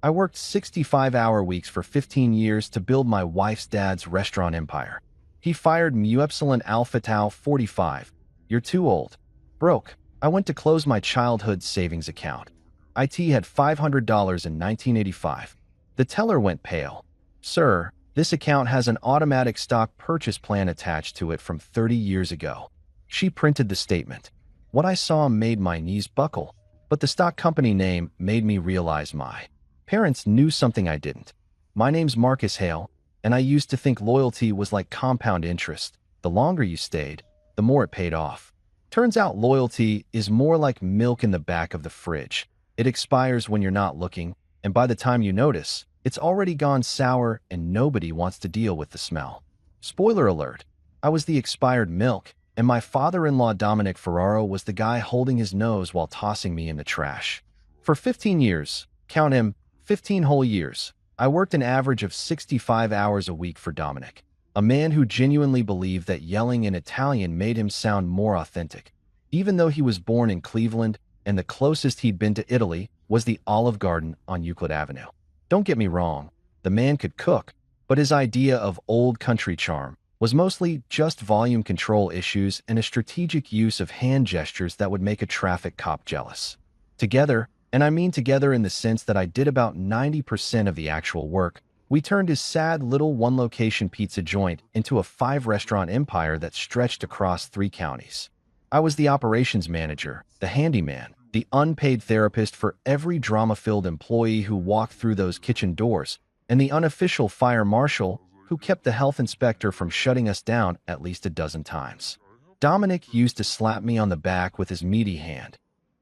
I worked 65-hour weeks for 15 years to build my wife's dad's restaurant empire. He fired me Epsilon Alpha Tau 45. You're too old. Broke. I went to close my childhood savings account. IT had $500 in 1985. The teller went pale. Sir, this account has an automatic stock purchase plan attached to it from 30 years ago. She printed the statement. What I saw made my knees buckle, but the stock company name made me realize my parents knew something I didn't. My name's Marcus Hale, and I used to think loyalty was like compound interest. The longer you stayed, the more it paid off. Turns out loyalty is more like milk in the back of the fridge. It expires when you're not looking, and by the time you notice, it's already gone sour and nobody wants to deal with the smell. Spoiler alert, I was the expired milk, and my father-in-law Dominic Ferraro was the guy holding his nose while tossing me in the trash. For 15 years, count him, 15 whole years, I worked an average of 65 hours a week for Dominic, a man who genuinely believed that yelling in Italian made him sound more authentic. Even though he was born in Cleveland and the closest he'd been to Italy was the Olive Garden on Euclid Avenue. Don't get me wrong, the man could cook, but his idea of old country charm was mostly just volume control issues and a strategic use of hand gestures that would make a traffic cop jealous. Together, and I mean together in the sense that I did about 90% of the actual work, we turned his sad little one-location pizza joint into a 5-restaurant empire that stretched across 3 counties. I was the operations manager, the handyman, the unpaid therapist for every drama-filled employee who walked through those kitchen doors, and the unofficial fire marshal who kept the health inspector from shutting us down at least a dozen times. Dominic used to slap me on the back with his meaty hand,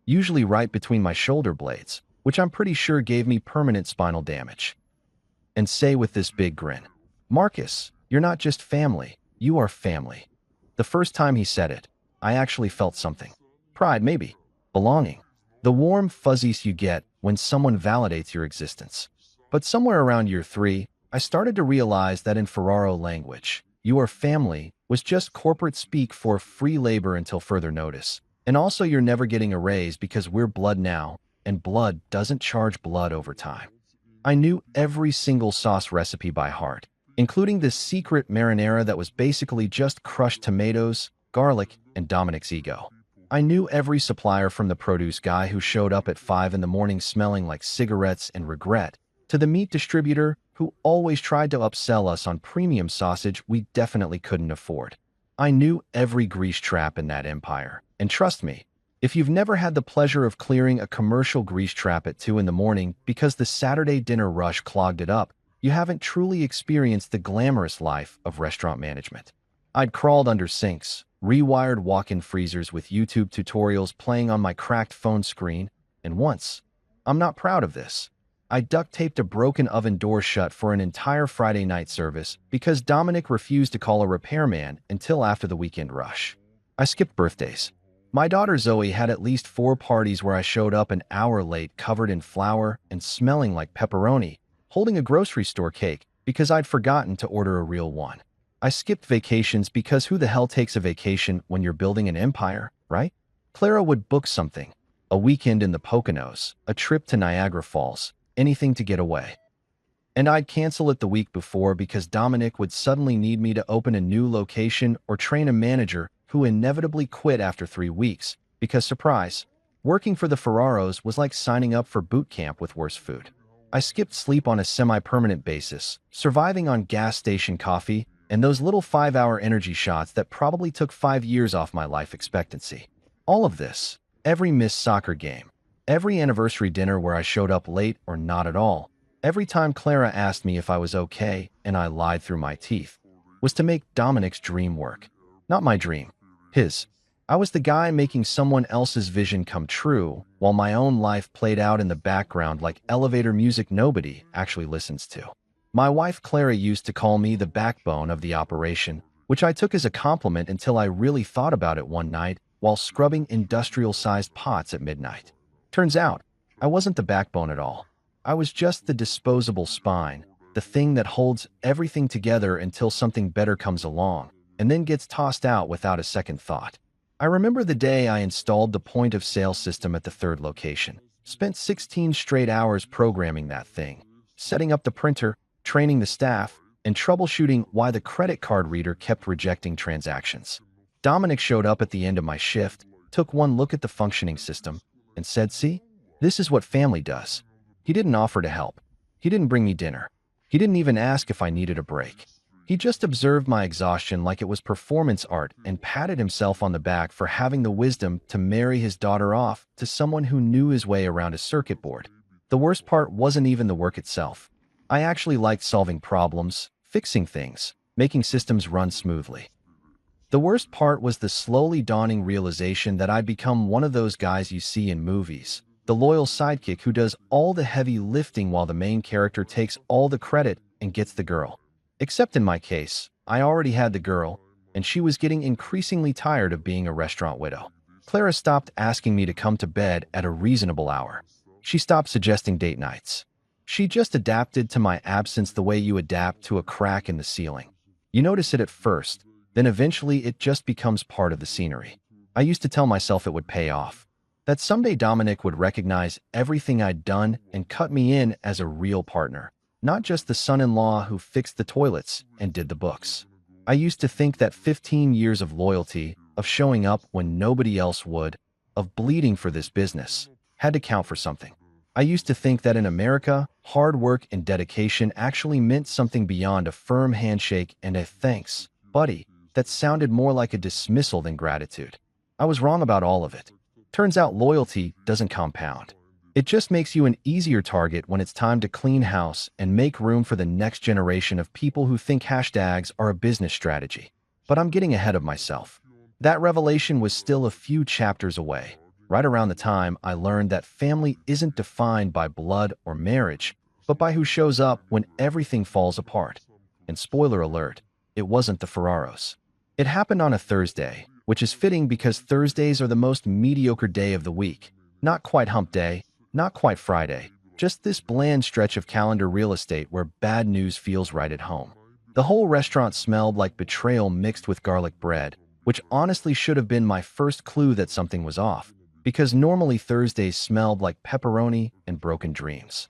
usually right between my shoulder blades, which I'm pretty sure gave me permanent spinal damage, and say with this big grin, "Marcus, you're not just family, you are family." The first time he said it, I actually felt something. Pride, maybe. Belonging. The warm fuzzies you get when someone validates your existence. But somewhere around year 3, I started to realize that in Ferraro language, "you are family" was just corporate speak for free labor until further notice. And also you're never getting a raise because we're blood now, and blood doesn't charge blood over time. I knew every single sauce recipe by heart, including this secret marinara that was basically just crushed tomatoes, garlic, and Dominic's ego. I knew every supplier from the produce guy who showed up at 5 in the morning smelling like cigarettes and regret, to the meat distributor who always tried to upsell us on premium sausage we definitely couldn't afford. I knew every grease trap in that empire, and trust me, if you've never had the pleasure of clearing a commercial grease trap at 2 in the morning because the Saturday dinner rush clogged it up, you haven't truly experienced the glamorous life of restaurant management. I'd crawled under sinks, rewired walk-in freezers with YouTube tutorials playing on my cracked phone screen, and once, I'm not proud of this, I duct-taped a broken oven door shut for an entire Friday night service because Dominic refused to call a repairman until after the weekend rush. I skipped birthdays. My daughter Zoe had at least 4 parties where I showed up an hour late covered in flour and smelling like pepperoni, holding a grocery store cake because I'd forgotten to order a real one. I skipped vacations because who the hell takes a vacation when you're building an empire, right? Clara would book something, a weekend in the Poconos, a trip to Niagara Falls, anything to get away. And I'd cancel it the week before because Dominic would suddenly need me to open a new location or train a manager who inevitably quit after 3 weeks because, surprise, working for the Ferraros was like signing up for boot camp with worse food. I skipped sleep on a semi-permanent basis, surviving on gas station coffee and those little 5-hour energy shots that probably took 5 years off my life expectancy. All of this, every missed soccer game, every anniversary dinner where I showed up late or not at all, every time Clara asked me if I was okay and I lied through my teeth, was to make Dominic's dream work. Not my dream, his. I was the guy making someone else's vision come true while my own life played out in the background like elevator music nobody actually listens to. My wife Clara used to call me the backbone of the operation, which I took as a compliment until I really thought about it one night while scrubbing industrial-sized pots at midnight. Turns out, I wasn't the backbone at all. I was just the disposable spine, the thing that holds everything together until something better comes along, and then gets tossed out without a second thought. I remember the day I installed the point-of-sale system at the 3rd location. Spent 16 straight hours programming that thing, setting up the printer, training the staff, and troubleshooting why the credit card reader kept rejecting transactions. Dominic showed up at the end of my shift, took one look at the functioning system, and said, "See, this is what family does." He didn't offer to help. He didn't bring me dinner. He didn't even ask if I needed a break. He just observed my exhaustion like it was performance art and patted himself on the back for having the wisdom to marry his daughter off to someone who knew his way around a circuit board. The worst part wasn't even the work itself. I actually liked solving problems, fixing things, making systems run smoothly. The worst part was the slowly dawning realization that I'd become one of those guys you see in movies, the loyal sidekick who does all the heavy lifting while the main character takes all the credit and gets the girl. Except in my case, I already had the girl, and she was getting increasingly tired of being a restaurant widow. Clara stopped asking me to come to bed at a reasonable hour. She stopped suggesting date nights. She just adapted to my absence the way you adapt to a crack in the ceiling. You notice it at first, then eventually it just becomes part of the scenery. I used to tell myself it would pay off, that someday Dominic would recognize everything I'd done and cut me in as a real partner, not just the son-in-law who fixed the toilets and did the books. I used to think that 15 years of loyalty, of showing up when nobody else would, of bleeding for this business, had to count for something. I used to think that in America, hard work and dedication actually meant something beyond a firm handshake and a "thanks, buddy," that sounded more like a dismissal than gratitude. I was wrong about all of it. Turns out loyalty doesn't compound. It just makes you an easier target when it's time to clean house and make room for the next generation of people who think hashtags are a business strategy. But I'm getting ahead of myself. That revelation was still a few chapters away, right around the time I learned that family isn't defined by blood or marriage, but by who shows up when everything falls apart. And spoiler alert, it wasn't the Ferraros. It happened on a Thursday, which is fitting because Thursdays are the most mediocre day of the week. Not quite hump day, not quite Friday, just this bland stretch of calendar real estate where bad news feels right at home. The whole restaurant smelled like betrayal mixed with garlic bread, which honestly should have been my first clue that something was off, because normally Thursdays smelled like pepperoni and broken dreams.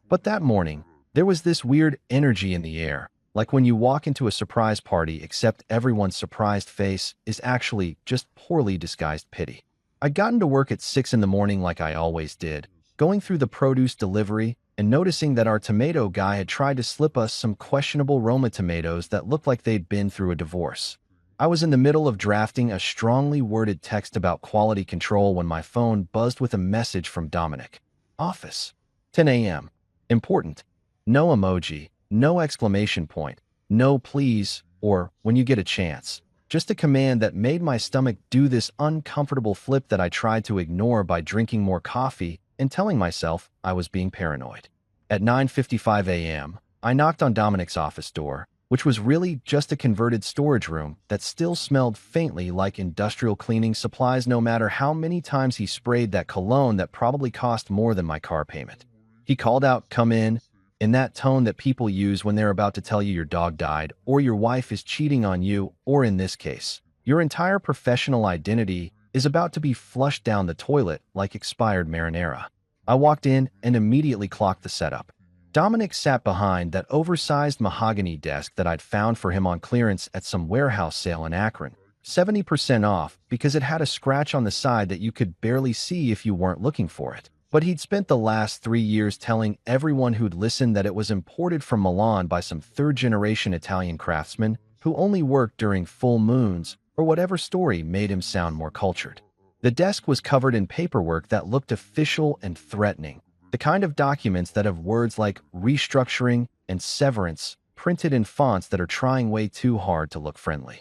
But that morning, there was this weird energy in the air, like when you walk into a surprise party except everyone's surprised face is actually just poorly disguised pity. I'd gotten to work at 6 in the morning like I always did, going through the produce delivery and noticing that our tomato guy had tried to slip us some questionable Roma tomatoes that looked like they'd been through a divorce. I was in the middle of drafting a strongly worded text about quality control when my phone buzzed with a message from Dominic. Office. 10 a.m. Important. No emoji, no exclamation point, no please, or when you get a chance. Just a command that made my stomach do this uncomfortable flip that I tried to ignore by drinking more coffee and telling myself I was being paranoid. At 9:55 a.m., I knocked on Dominic's office door, which was really just a converted storage room that still smelled faintly like industrial cleaning supplies no matter how many times he sprayed that cologne that probably cost more than my car payment. He called out, "Come in that tone that people use when they're about to tell you your dog died, or your wife is cheating on you, or in this case, your entire professional identity is about to be flushed down the toilet like expired marinara. I walked in and immediately clocked the setup. Dominic sat behind that oversized mahogany desk that I'd found for him on clearance at some warehouse sale in Akron, 70% off because it had a scratch on the side that you could barely see if you weren't looking for it. But he'd spent the last 3 years telling everyone who'd listened that it was imported from Milan by some third-generation Italian craftsman who only worked during full moons or whatever story made him sound more cultured. The desk was covered in paperwork that looked official and threatening, the kind of documents that have words like restructuring and severance printed in fonts that are trying way too hard to look friendly.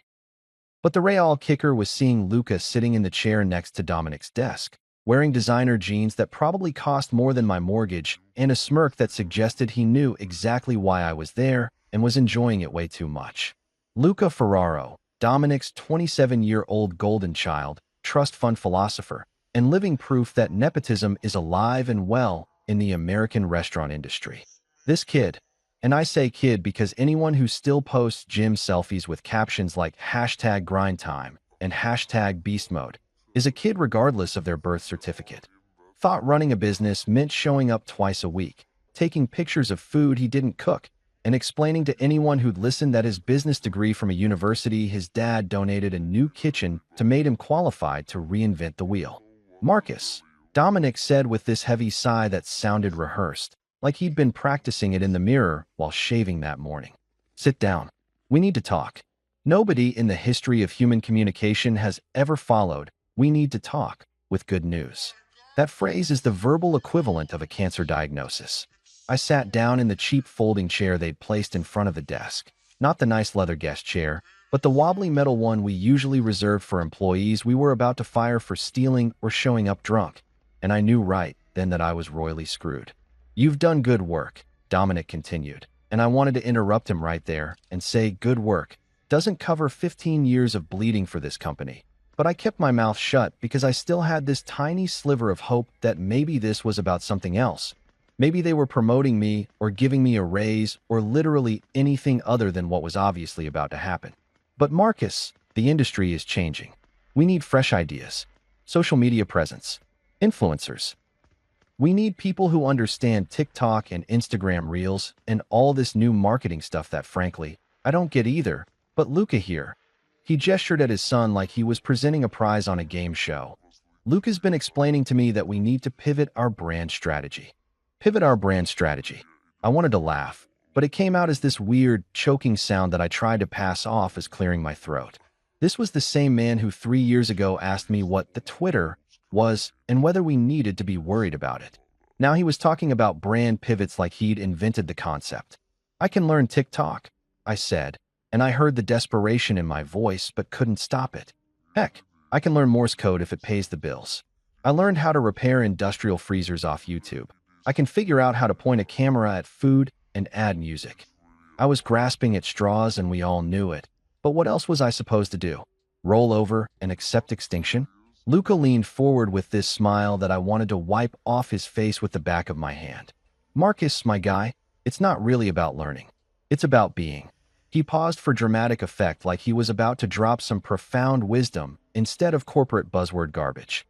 But the real kicker was seeing Luca sitting in the chair next to Dominic's desk, wearing designer jeans that probably cost more than my mortgage, and a smirk that suggested he knew exactly why I was there and was enjoying it way too much. Luca Ferraro, Dominic's 27-year-old golden child, trust fund philosopher, and living proof that nepotism is alive and well in the American restaurant industry. This kid, and I say kid because anyone who still posts gym selfies with captions like #grindtime and #beast mode, is a kid regardless of their birth certificate. thought running a business meant showing up twice a week, taking pictures of food he didn't cook, and explaining to anyone who'd listen that his business degree from a university his dad donated a new kitchen to made him qualified to reinvent the wheel. Marcus, Dominic said with this heavy sigh that sounded rehearsed, like he'd been practicing it in the mirror while shaving that morning. Sit down. We need to talk. Nobody in the history of human communication has ever followed "we need to talk" with good news. That phrase is the verbal equivalent of a cancer diagnosis. I sat down in the cheap folding chair they'd placed in front of the desk. Not the nice leather guest chair, but the wobbly metal one we usually reserved for employees we were about to fire for stealing or showing up drunk. And I knew right then that I was royally screwed. "You've done good work," Dominic continued, and I wanted to interrupt him right there and say good work doesn't cover 15 years of bleeding for this company. But I kept my mouth shut because I still had this tiny sliver of hope that maybe this was about something else. Maybe they were promoting me or giving me a raise or literally anything other than what was obviously about to happen. But Marcus, the industry is changing. We need fresh ideas, social media presence, influencers. We need people who understand TikTok and Instagram Reels and all this new marketing stuff that, frankly, I don't get either. But Luca here. He gestured at his son like he was presenting a prize on a game show. Luca's been explaining to me that we need to pivot our brand strategy. Pivot our brand strategy. I wanted to laugh, but it came out as this weird, choking sound that I tried to pass off as clearing my throat. This was the same man who 3 years ago asked me what the Twitter was and whether we needed to be worried about it. Now he was talking about brand pivots like he'd invented the concept. "I can learn TikTok," I said, and I heard the desperation in my voice but couldn't stop it. "Heck, I can learn Morse code if it pays the bills. I learned how to repair industrial freezers off YouTube. I can figure out how to point a camera at food and add music." I was grasping at straws and we all knew it. But what else was I supposed to do? Roll over and accept extinction? Luca leaned forward with this smile that I wanted to wipe off his face with the back of my hand. "Marcus, my guy, it's not really about learning. It's about being." He paused for dramatic effect like he was about to drop some profound wisdom instead of corporate buzzword garbage.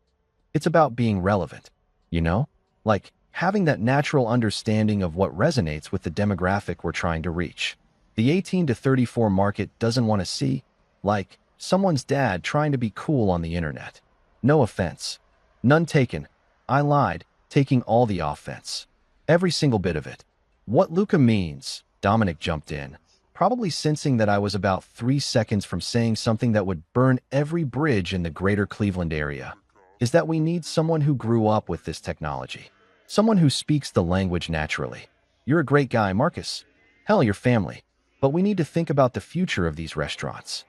"It's about being relevant, you know? Like having that natural understanding of what resonates with the demographic we're trying to reach. The 18 to 34 market doesn't want to see, like, someone's dad trying to be cool on the internet. No offense. None taken. I lied, taking all the offense. Every single bit of it." "What Luca means," Dominic jumped in, probably sensing that I was about 3 seconds from saying something that would burn every bridge in the greater Cleveland area, "is that we need someone who grew up with this technology. Someone who speaks the language naturally. You're a great guy, Marcus. Hell, your family. But we need to think about the future of these restaurants."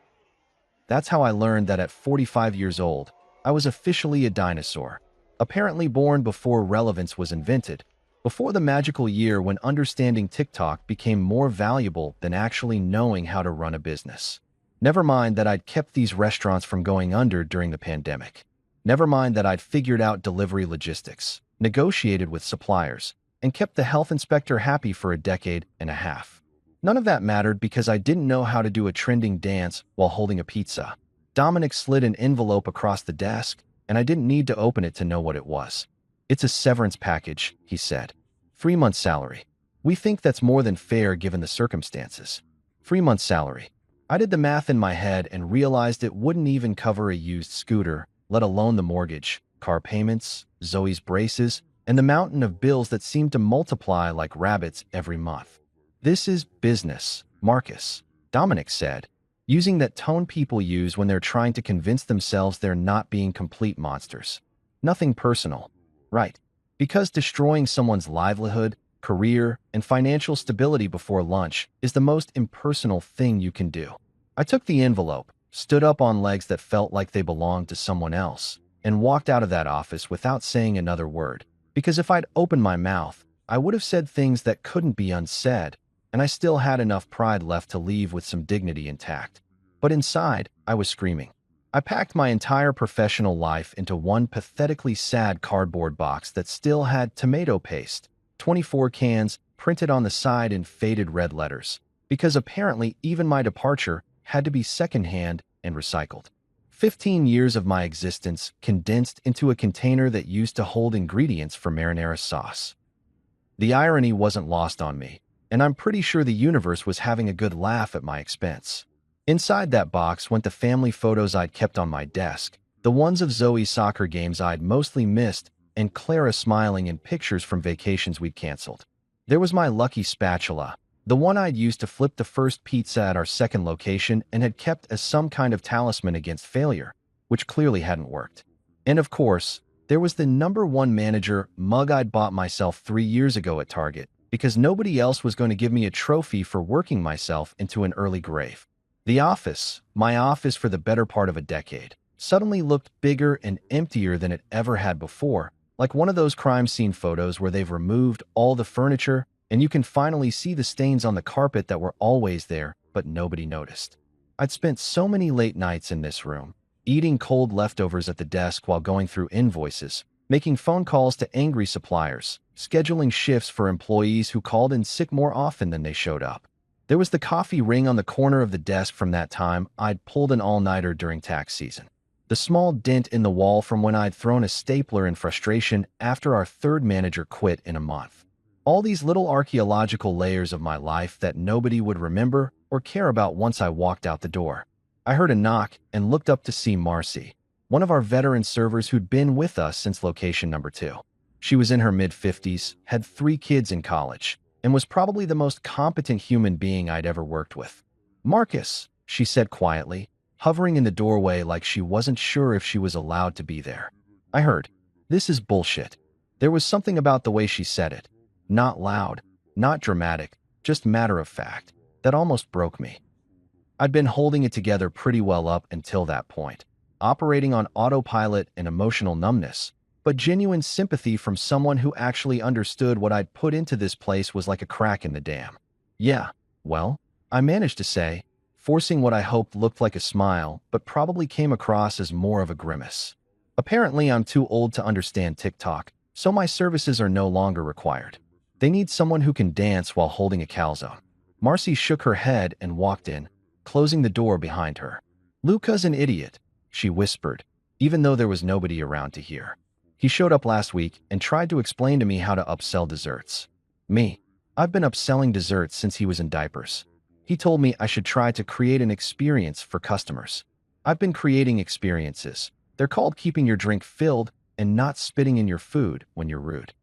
That's how I learned that at 45 years old, I was officially a dinosaur, apparently born before relevance was invented, before the magical year when understanding TikTok became more valuable than actually knowing how to run a business. Never mind that I'd kept these restaurants from going under during the pandemic. Never mind that I'd figured out delivery logistics, negotiated with suppliers, and kept the health inspector happy for a decade and a half. None of that mattered because I didn't know how to do a trending dance while holding a pizza. Dominic slid an envelope across the desk, and I didn't need to open it to know what it was. "It's a severance package," he said. 3 months' salary. We think that's more than fair given the circumstances." 3 months' salary. I did the math in my head and realized it wouldn't even cover a used scooter, let alone the mortgage, car payments, Zoe's braces, and the mountain of bills that seemed to multiply like rabbits every month. "This is business, Marcus," Dominic said, using that tone people use when they're trying to convince themselves they're not being complete monsters. "Nothing personal, right? Because destroying someone's livelihood, career, and financial stability before lunch is the most impersonal thing you can do." I took the envelope, stood up on legs that felt like they belonged to someone else, and walked out of that office without saying another word. Because if I'd opened my mouth, I would have said things that couldn't be unsaid, and I still had enough pride left to leave with some dignity intact. But inside, I was screaming. I packed my entire professional life into one pathetically sad cardboard box that still had tomato paste, 24 cans printed on the side in faded red letters, because apparently even my departure had to be secondhand and recycled. 15 years of my existence condensed into a container that used to hold ingredients for marinara sauce. The irony wasn't lost on me, and I'm pretty sure the universe was having a good laugh at my expense. Inside that box went the family photos I'd kept on my desk, the ones of Zoe's soccer games I'd mostly missed, and Clara smiling in pictures from vacations we'd canceled. There was my lucky spatula, the one I'd used to flip the first pizza at our second location and had kept as some kind of talisman against failure, which clearly hadn't worked. And of course, there was the #1 manager mug I'd bought myself 3 years ago at Target, because nobody else was going to give me a trophy for working myself into an early grave. The office, my office for the better part of a decade, suddenly looked bigger and emptier than it ever had before, like one of those crime scene photos where they've removed all the furniture and you can finally see the stains on the carpet that were always there, but nobody noticed. I'd spent so many late nights in this room, eating cold leftovers at the desk while going through invoices, making phone calls to angry suppliers, scheduling shifts for employees who called in sick more often than they showed up. There was the coffee ring on the corner of the desk from that time I'd pulled an all-nighter during tax season. The small dent in the wall from when I'd thrown a stapler in frustration after our third manager quit in a month. All these little archaeological layers of my life that nobody would remember or care about once I walked out the door. I heard a knock and looked up to see Marcy, one of our veteran servers who'd been with us since location number 2. She was in her mid-50s, had 3 kids in college, and was probably the most competent human being I'd ever worked with. "Marcus," she said quietly, hovering in the doorway like she wasn't sure if she was allowed to be there. I heard, "This is bullshit." There was something about the way she said it. Not loud, not dramatic, just matter of fact, that almost broke me. I'd been holding it together pretty well up until that point, operating on autopilot and emotional numbness, but genuine sympathy from someone who actually understood what I'd put into this place was like a crack in the dam. "Yeah, well," I managed to say, forcing what I hoped looked like a smile, but probably came across as more of a grimace. "Apparently, I'm too old to understand TikTok, so my services are no longer required. They need someone who can dance while holding a calzone." Marcy shook her head and walked in, closing the door behind her. "Luca's an idiot," she whispered, even though there was nobody around to hear. "He showed up last week and tried to explain to me how to upsell desserts." Me. I've been upselling desserts since he was in diapers. He told me I should try to create an experience for customers. I've been creating experiences. They're called keeping your drink filled and not spitting in your food when you're rude.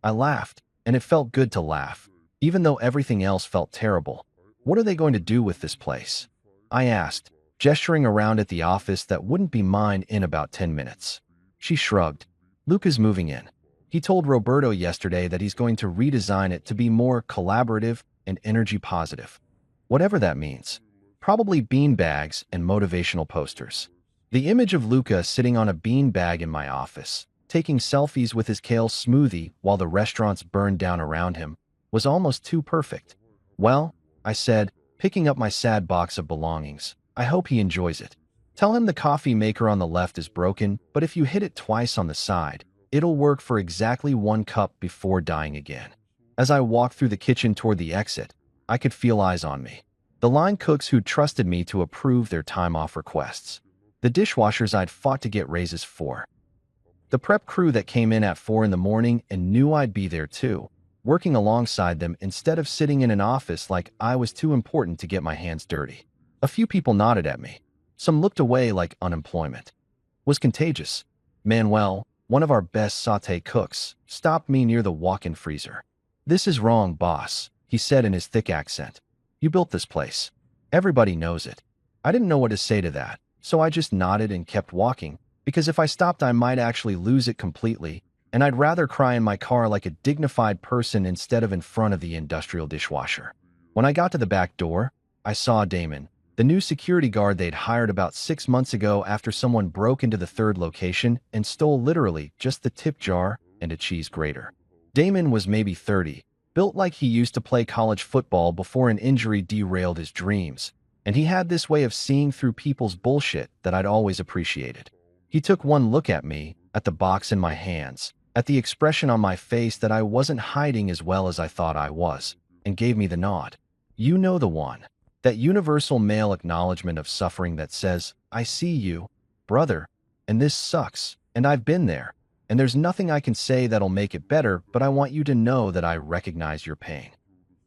I laughed, and it felt good to laugh, even though everything else felt terrible. "What are they going to do with this place?" I asked, gesturing around at the office that wouldn't be mine in about 10 minutes. She shrugged. "Luca's moving in. He told Roberto yesterday that he's going to redesign it to be more collaborative and energy positive. Whatever that means. Probably bean bags and motivational posters." The image of Luca sitting on a bean bag in my office, taking selfies with his kale smoothie while the restaurants burned down around him, was almost too perfect. "Well," I said, picking up my sad box of belongings, "I hope he enjoys it. Tell him the coffee maker on the left is broken, but if you hit it twice on the side, it'll work for exactly 1 cup before dying again." As I walked through the kitchen toward the exit, I could feel eyes on me. The line cooks who trusted me to approve their time-off requests. The dishwashers I'd fought to get raises for. The prep crew that came in at 4 in the morning and knew I'd be there too, working alongside them instead of sitting in an office like I was too important to get my hands dirty. A few people nodded at me. Some looked away like unemployment was contagious. Manuel, one of our best sauté cooks, stopped me near the walk-in freezer. "This is wrong, boss," he said in his thick accent. "You built this place. Everybody knows it." I didn't know what to say to that, so I just nodded and kept walking, because if I stopped I might actually lose it completely, and I'd rather cry in my car like a dignified person instead of in front of the industrial dishwasher. When I got to the back door, I saw Damon, the new security guard they'd hired about 6 months ago after someone broke into the 3rd location and stole literally just the tip jar and a cheese grater. Damon was maybe 30, built like he used to play college football before an injury derailed his dreams, and he had this way of seeing through people's bullshit that I'd always appreciated. He took one look at me, at the box in my hands, at the expression on my face that I wasn't hiding as well as I thought I was, and gave me the nod. "You know the one. That universal male acknowledgement of suffering that says, 'I see you, brother, and this sucks, and I've been there, and there's nothing I can say that'll make it better, but I want you to know that I recognize your pain.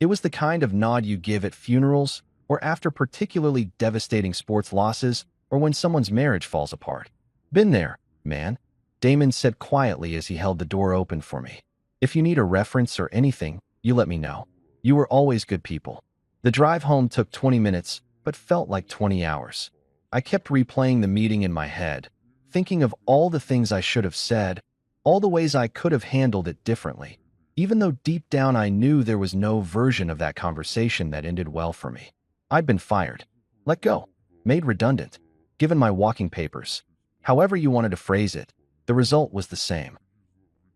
It was the kind of nod you give at funerals, or after particularly devastating sports losses, or when someone's marriage falls apart. Been there, man, Damon said quietly as he held the door open for me. If you need a reference or anything, you let me know. You were always good people. The drive home took 20 minutes, but felt like 20 hours. I kept replaying the meeting in my head, thinking of all the things I should have said, all the ways I could have handled it differently, even though deep down I knew there was no version of that conversation that ended well for me. I'd been fired, let go, made redundant, given my walking papers. However you wanted to phrase it, the result was the same.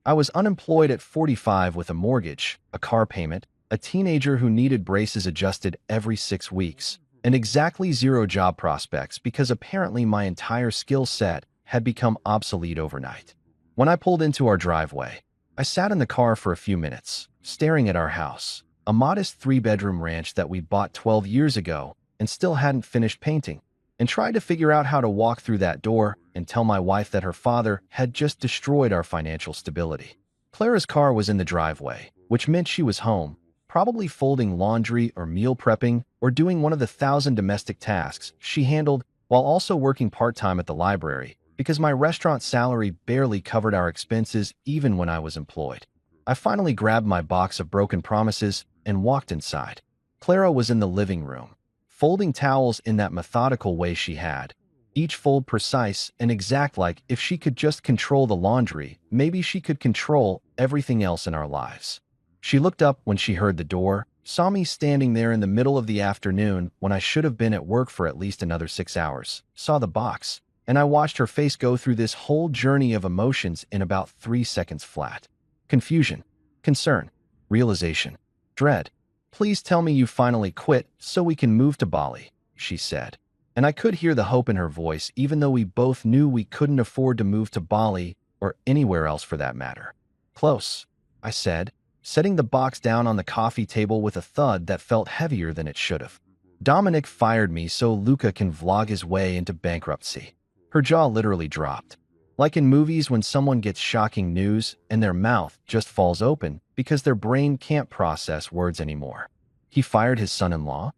I was unemployed at 45 with a mortgage, a car payment, a teenager who needed braces adjusted every 6 weeks, and exactly zero job prospects because apparently my entire skill set had become obsolete overnight. When I pulled into our driveway, I sat in the car for a few minutes, staring at our house, a modest 3-bedroom ranch that we bought 12 years ago and still hadn't finished painting, and tried to figure out how to walk through that door and tell my wife that her father had just destroyed our financial stability. Clara's car was in the driveway, which meant she was home, probably folding laundry or meal prepping or doing one of the 1,000 domestic tasks she handled while also working part-time at the library because my restaurant salary barely covered our expenses even when I was employed. I finally grabbed my box of broken promises and walked inside. Clara was in the living room, folding towels in that methodical way she had, each fold precise and exact, like if she could just control the laundry, maybe she could control everything else in our lives. She looked up when she heard the door, saw me standing there in the middle of the afternoon when I should have been at work for at least another 6 hours, saw the box, and I watched her face go through this whole journey of emotions in about 3 seconds flat. Confusion, concern, realization, dread. "Please tell me you finally quit so we can move to Bali," she said. And I could hear the hope in her voice even though we both knew we couldn't afford to move to Bali or anywhere else for that matter. "Close," I said, setting the box down on the coffee table with a thud that felt heavier than it should have. "Dominic fired me so Luca can vlog his way into bankruptcy." Her jaw literally dropped. Like in movies when someone gets shocking news and their mouth just falls open because their brain can't process words anymore. "He fired his son-in-law?"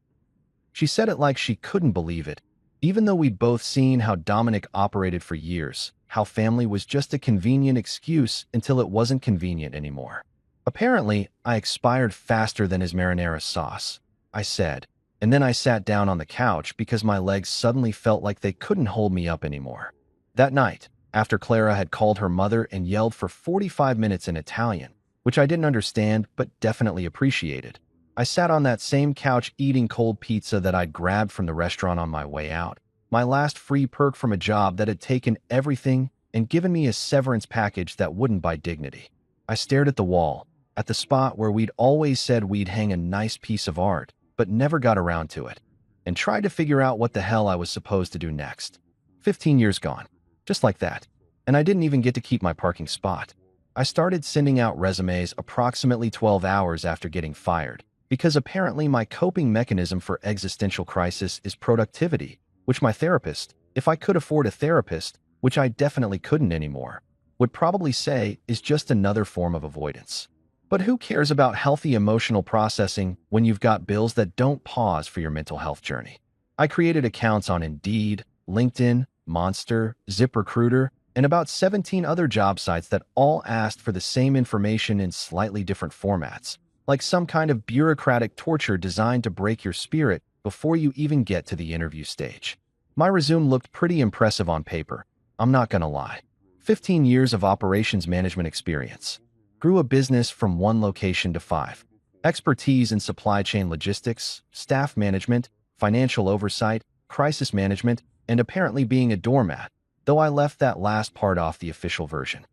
She said it like she couldn't believe it, even though we'd both seen how Dominic operated for years, how family was just a convenient excuse until it wasn't convenient anymore. "Apparently, I expired faster than his marinara sauce," I said, and then I sat down on the couch because my legs suddenly felt like they couldn't hold me up anymore. That night, after Clara had called her mother and yelled for 45 minutes in Italian, which I didn't understand but definitely appreciated, I sat on that same couch eating cold pizza that I'd grabbed from the restaurant on my way out, my last free perk from a job that had taken everything and given me a severance package that wouldn't buy dignity. I stared at the wall, at the spot where we'd always said we'd hang a nice piece of art, but never got around to it, and tried to figure out what the hell I was supposed to do next. 15 years gone, just like that, and I didn't even get to keep my parking spot. I started sending out resumes approximately 12 hours after getting fired, because apparently my coping mechanism for existential crisis is productivity, which my therapist, if I could afford a therapist, which I definitely couldn't anymore, would probably say is just another form of avoidance. But who cares about healthy emotional processing when you've got bills that don't pause for your mental health journey? I created accounts on Indeed, LinkedIn, Monster, ZipRecruiter, and about 17 other job sites that all asked for the same information in slightly different formats, like some kind of bureaucratic torture designed to break your spirit before you even get to the interview stage. My resume looked pretty impressive on paper, I'm not gonna lie. 15 years of operations management experience. Grew a business from 1 location to 5. Expertise in supply chain logistics, staff management, financial oversight, crisis management, and apparently being a doormat, though I left that last part off the official version.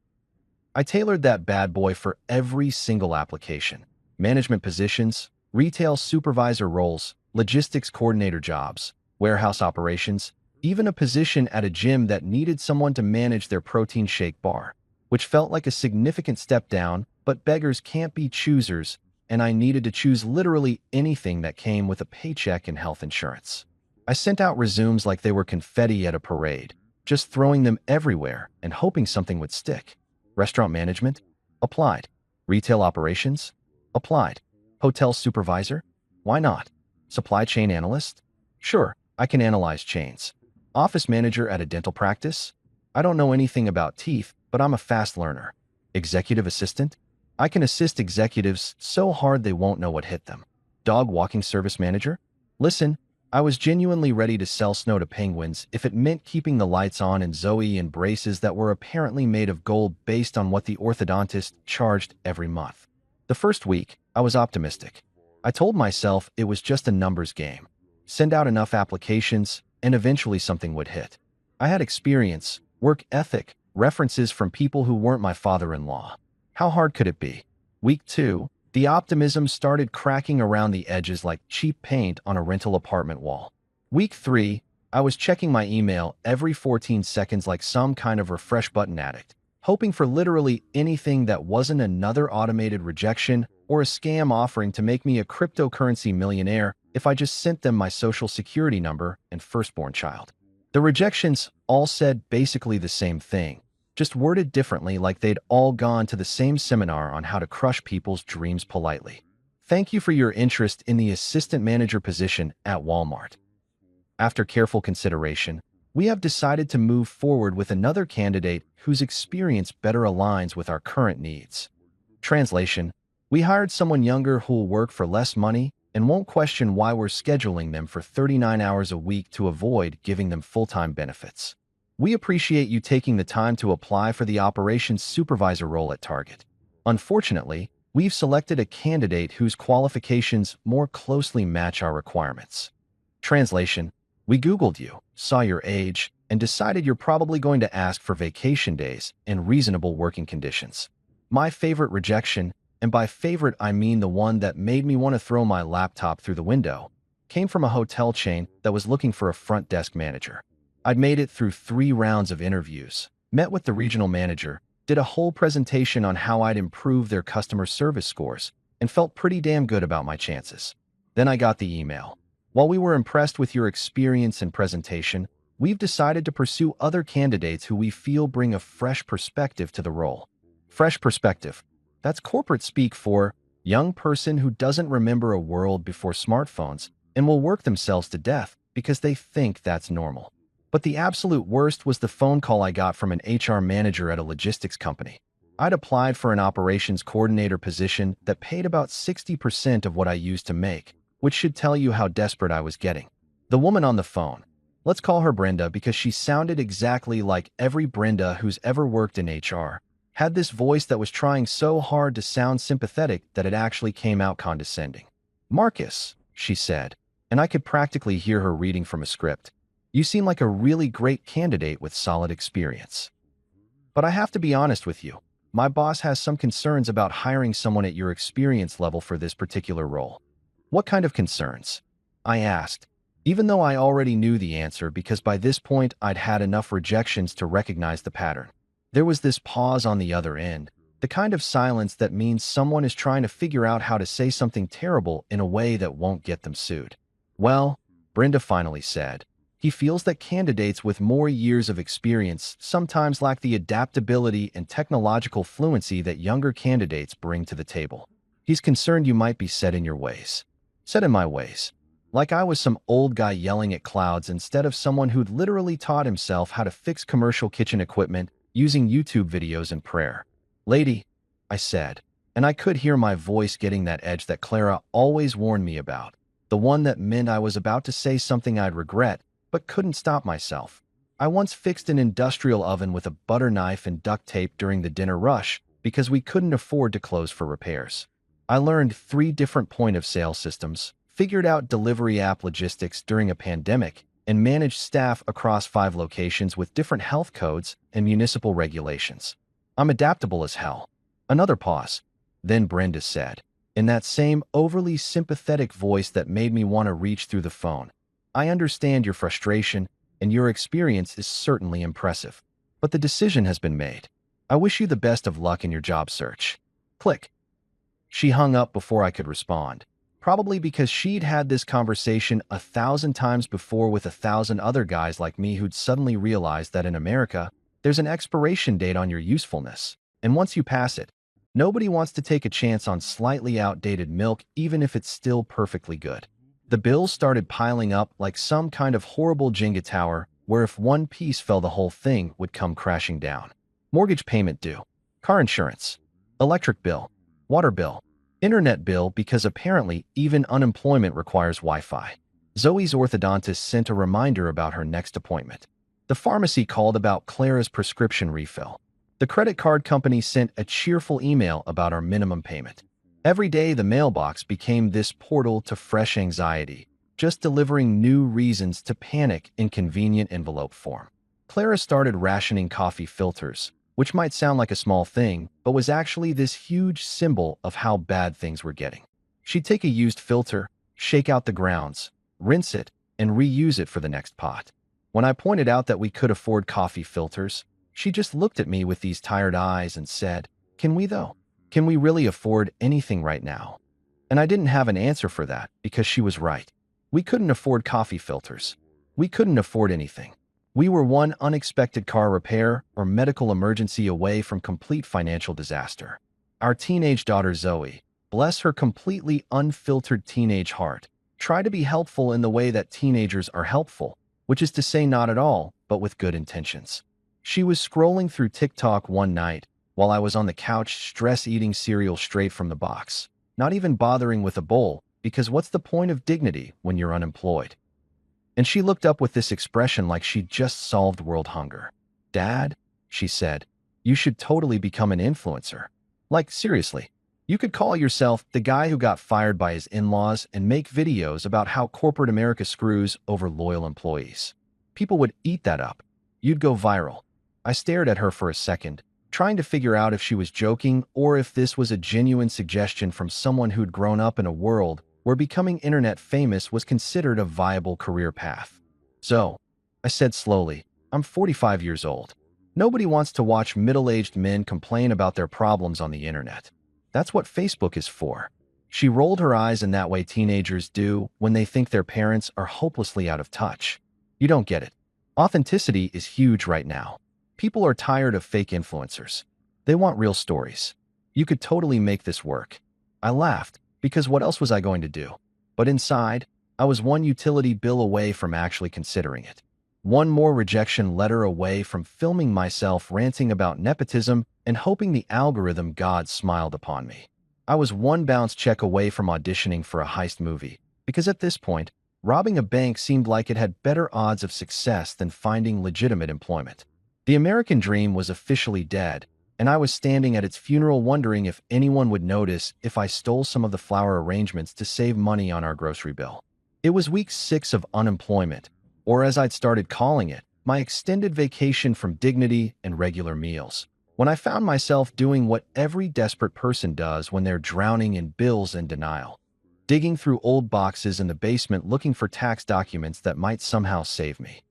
I tailored that bad boy for every single application. Management positions, retail supervisor roles, logistics coordinator jobs, warehouse operations, even a position at a gym that needed someone to manage their protein shake bar, which felt like a significant step down, but beggars can't be choosers, and I needed to choose literally anything that came with a paycheck and health insurance. I sent out resumes like they were confetti at a parade, just throwing them everywhere and hoping something would stick. Restaurant management? Applied. Retail operations? Applied. Hotel supervisor? Why not? Supply chain analyst? Sure, I can analyze chains. Office manager at a dental practice? I don't know anything about teeth, but I'm a fast learner. Executive assistant? I can assist executives so hard they won't know what hit them. Dog walking service manager? Listen, I was genuinely ready to sell snow to penguins if it meant keeping the lights on in Zoe in braces that were apparently made of gold based on what the orthodontist charged every month. The first week, I was optimistic. I told myself it was just a numbers game. Send out enough applications, and eventually something would hit. I had experience, work ethic, references from people who weren't my father-in-law. How hard could it be? Week 2, the optimism started cracking around the edges like cheap paint on a rental apartment wall. Week 3, I was checking my email every 14 seconds like some kind of refresh button addict, hoping for literally anything that wasn't another automated rejection or a scam offering to make me a cryptocurrency millionaire if I just sent them my social security number and firstborn child. The rejections all said basically the same thing, just worded differently, like they'd all gone to the same seminar on how to crush people's dreams politely. Thank you for your interest in the assistant manager position at Walmart. After careful consideration, we have decided to move forward with another candidate whose experience better aligns with our current needs. Translation: we hired someone younger who will work for less money and won't question why we're scheduling them for 39 hours a week to avoid giving them full-time benefits. We appreciate you taking the time to apply for the operations supervisor role at Target. Unfortunately, we've selected a candidate whose qualifications more closely match our requirements. Translation: we Googled you, saw your age, and decided you're probably going to ask for vacation days and reasonable working conditions. My favorite rejection, and by favorite I mean the one that made me want to throw my laptop through the window, came from a hotel chain that was looking for a front desk manager. I'd made it through 3 rounds of interviews, met with the regional manager, did a whole presentation on how I'd improve their customer service scores, and felt pretty damn good about my chances. Then I got the email. While we were impressed with your experience and presentation, we've decided to pursue other candidates who we feel bring a fresh perspective to the role. Fresh perspective. That's corporate speak for young person who doesn't remember a world before smartphones and will work themselves to death because they think that's normal. But the absolute worst was the phone call I got from an HR manager at a logistics company. I'd applied for an operations coordinator position that paid about 60% of what I used to make, which should tell you how desperate I was getting. The woman on the phone, let's call her Brenda because she sounded exactly like every Brenda who's ever worked in HR, had this voice that was trying so hard to sound sympathetic that it actually came out condescending. "Marcus," she said, and I could practically hear her reading from a script, "you seem like a really great candidate with solid experience. But I have to be honest with you. My boss has some concerns about hiring someone at your experience level for this particular role." "What kind of concerns?" I asked, even though I already knew the answer because by this point I'd had enough rejections to recognize the pattern. There was this pause on the other end, the kind of silence that means someone is trying to figure out how to say something terrible in a way that won't get them sued. "Well," Brenda finally said, "he feels that candidates with more years of experience sometimes lack the adaptability and technological fluency that younger candidates bring to the table. He's concerned you might be set in your ways." Set in my ways. Like I was some old guy yelling at clouds instead of someone who'd literally taught himself how to fix commercial kitchen equipment using YouTube videos and prayer. "Lady," I said, and I could hear my voice getting that edge that Clara always warned me about, the one that meant I was about to say something I'd regret, but couldn't stop myself. I once fixed an industrial oven with a butter knife and duct tape during the dinner rush because we couldn't afford to close for repairs. I learned 3 different point-of-sale systems, figured out delivery app logistics during a pandemic, and managed staff across 5 locations with different health codes and municipal regulations. I'm adaptable as hell. Another pause. Then Brenda said, in that same overly sympathetic voice that made me want to reach through the phone, "I understand your frustration, and your experience is certainly impressive. But the decision has been made. I wish you the best of luck in your job search." Click. She hung up before I could respond. Probably because she'd had this conversation 1,000 times before with 1,000 other guys like me who'd suddenly realized that in America, there's an expiration date on your usefulness. And once you pass it, nobody wants to take a chance on slightly outdated milk even if it's still perfectly good. The bills started piling up like some kind of horrible Jenga tower where if one piece fell the whole thing would come crashing down. Mortgage payment due, car insurance, electric bill, water bill, internet bill because apparently even unemployment requires Wi-Fi. Zoe's orthodontist sent a reminder about her next appointment. The pharmacy called about Clara's prescription refill. The credit card company sent a cheerful email about our minimum payment. Every day, the mailbox became this portal to fresh anxiety, just delivering new reasons to panic in convenient envelope form. Clara started rationing coffee filters, which might sound like a small thing, but was actually this huge symbol of how bad things were getting. She'd take a used filter, shake out the grounds, rinse it, and reuse it for the next pot. When I pointed out that we could afford coffee filters, she just looked at me with these tired eyes and said, "Can we though? Can we really afford anything right now?" And I didn't have an answer for that because she was right. We couldn't afford coffee filters. We couldn't afford anything. We were one unexpected car repair or medical emergency away from complete financial disaster. Our teenage daughter Zoe, bless her completely unfiltered teenage heart, tried to be helpful in the way that teenagers are helpful, which is to say not at all, but with good intentions. She was scrolling through TikTok one night while I was on the couch stress-eating cereal straight from the box, not even bothering with a bowl, because what's the point of dignity when you're unemployed? And she looked up with this expression like she'd just solved world hunger. "Dad," she said, "you should totally become an influencer. Like, seriously, you could call yourself the guy who got fired by his in-laws and make videos about how corporate America screws over loyal employees. People would eat that up. You'd go viral." I stared at her for a second, trying to figure out if she was joking or if this was a genuine suggestion from someone who'd grown up in a world where becoming internet famous was considered a viable career path. "So," I said slowly, "I'm 45 years old. Nobody wants to watch middle-aged men complain about their problems on the internet. That's what Facebook is for." She rolled her eyes in that way teenagers do when they think their parents are hopelessly out of touch. "You don't get it. Authenticity is huge right now. People are tired of fake influencers. They want real stories. You could totally make this work." I laughed, because what else was I going to do? But inside, I was one utility bill away from actually considering it. One more rejection letter away from filming myself ranting about nepotism and hoping the algorithm god smiled upon me. I was one bounce check away from auditioning for a heist movie, because at this point, robbing a bank seemed like it had better odds of success than finding legitimate employment. The American dream was officially dead, and I was standing at its funeral wondering if anyone would notice if I stole some of the flower arrangements to save money on our grocery bill. It was week 6 of unemployment, or as I'd started calling it, my extended vacation from dignity and regular meals, when I found myself doing what every desperate person does when they're drowning in bills and denial, digging through old boxes in the basement looking for tax documents that might somehow save me.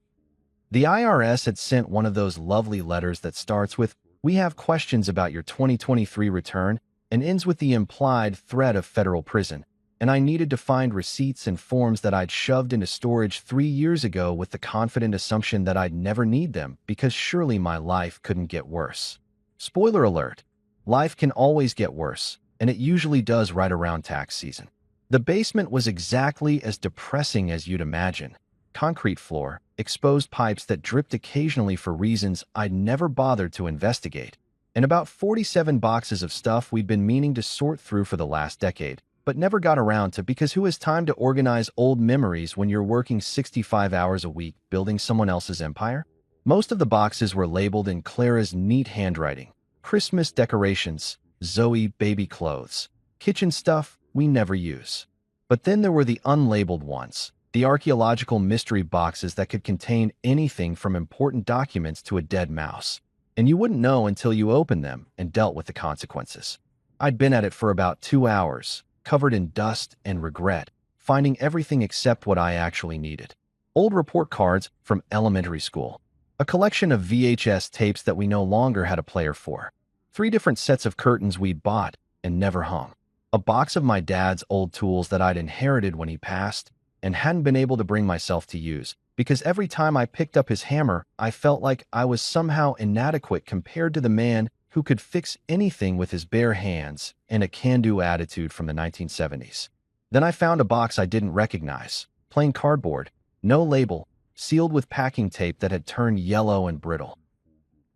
The IRS had sent one of those lovely letters that starts with, "We have questions about your 2023 return," and ends with the implied threat of federal prison, and I needed to find receipts and forms that I'd shoved into storage 3 years ago with the confident assumption that I'd never need them because surely my life couldn't get worse. Spoiler alert, life can always get worse, and it usually does right around tax season. The basement was exactly as depressing as you'd imagine. Concrete floor, exposed pipes that dripped occasionally for reasons I'd never bothered to investigate, and about 47 boxes of stuff we'd been meaning to sort through for the last decade, but never got around to because who has time to organize old memories when you're working 65 hours a week building someone else's empire? Most of the boxes were labeled in Clara's neat handwriting. Christmas decorations, Zoe baby clothes, kitchen stuff we never use. But then there were the unlabeled ones, the archaeological mystery boxes that could contain anything from important documents to a dead mouse. And you wouldn't know until you opened them and dealt with the consequences. I'd been at it for about 2 hours, covered in dust and regret, finding everything except what I actually needed. Old report cards from elementary school. A collection of VHS tapes that we no longer had a player for. 3 different sets of curtains we'd bought and never hung. a box of my dad's old tools that I'd inherited when he passed and hadn't been able to bring myself to use, because every time I picked up his hammer, I felt like I was somehow inadequate compared to the man who could fix anything with his bare hands and a can-do attitude from the 1970s. Then I found a box I didn't recognize, plain cardboard, no label, sealed with packing tape that had turned yellow and brittle.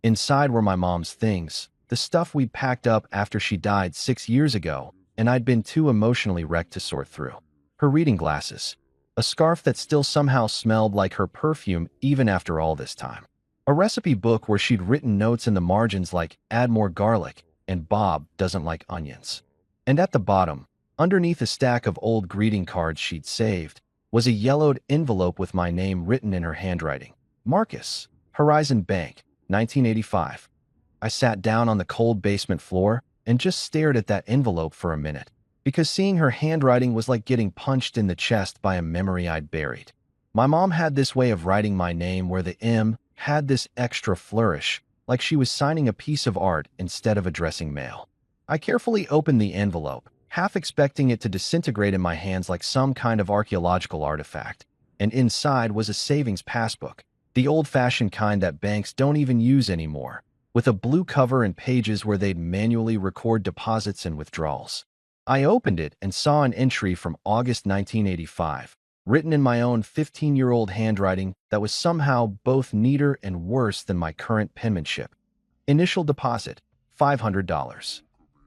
Inside were my mom's things, the stuff we'd packed up after she died 6 years ago, and I'd been too emotionally wrecked to sort through. Her reading glasses, a scarf that still somehow smelled like her perfume even after all this time. A recipe book where she'd written notes in the margins like, add more garlic, and Bob doesn't like onions. And at the bottom, underneath a stack of old greeting cards she'd saved, was a yellowed envelope with my name written in her handwriting. Marcus, Horizon Bank, 1985. I sat down on the cold basement floor and just stared at that envelope for a minute, because seeing her handwriting was like getting punched in the chest by a memory I'd buried. My mom had this way of writing my name where the M had this extra flourish, like she was signing a piece of art instead of addressing mail. I carefully opened the envelope, half expecting it to disintegrate in my hands like some kind of archaeological artifact, and inside was a savings passbook, the old-fashioned kind that banks don't even use anymore, with a blue cover and pages where they'd manually record deposits and withdrawals. I opened it and saw an entry from August 1985, written in my own 15-year-old handwriting that was somehow both neater and worse than my current penmanship. Initial deposit, $500.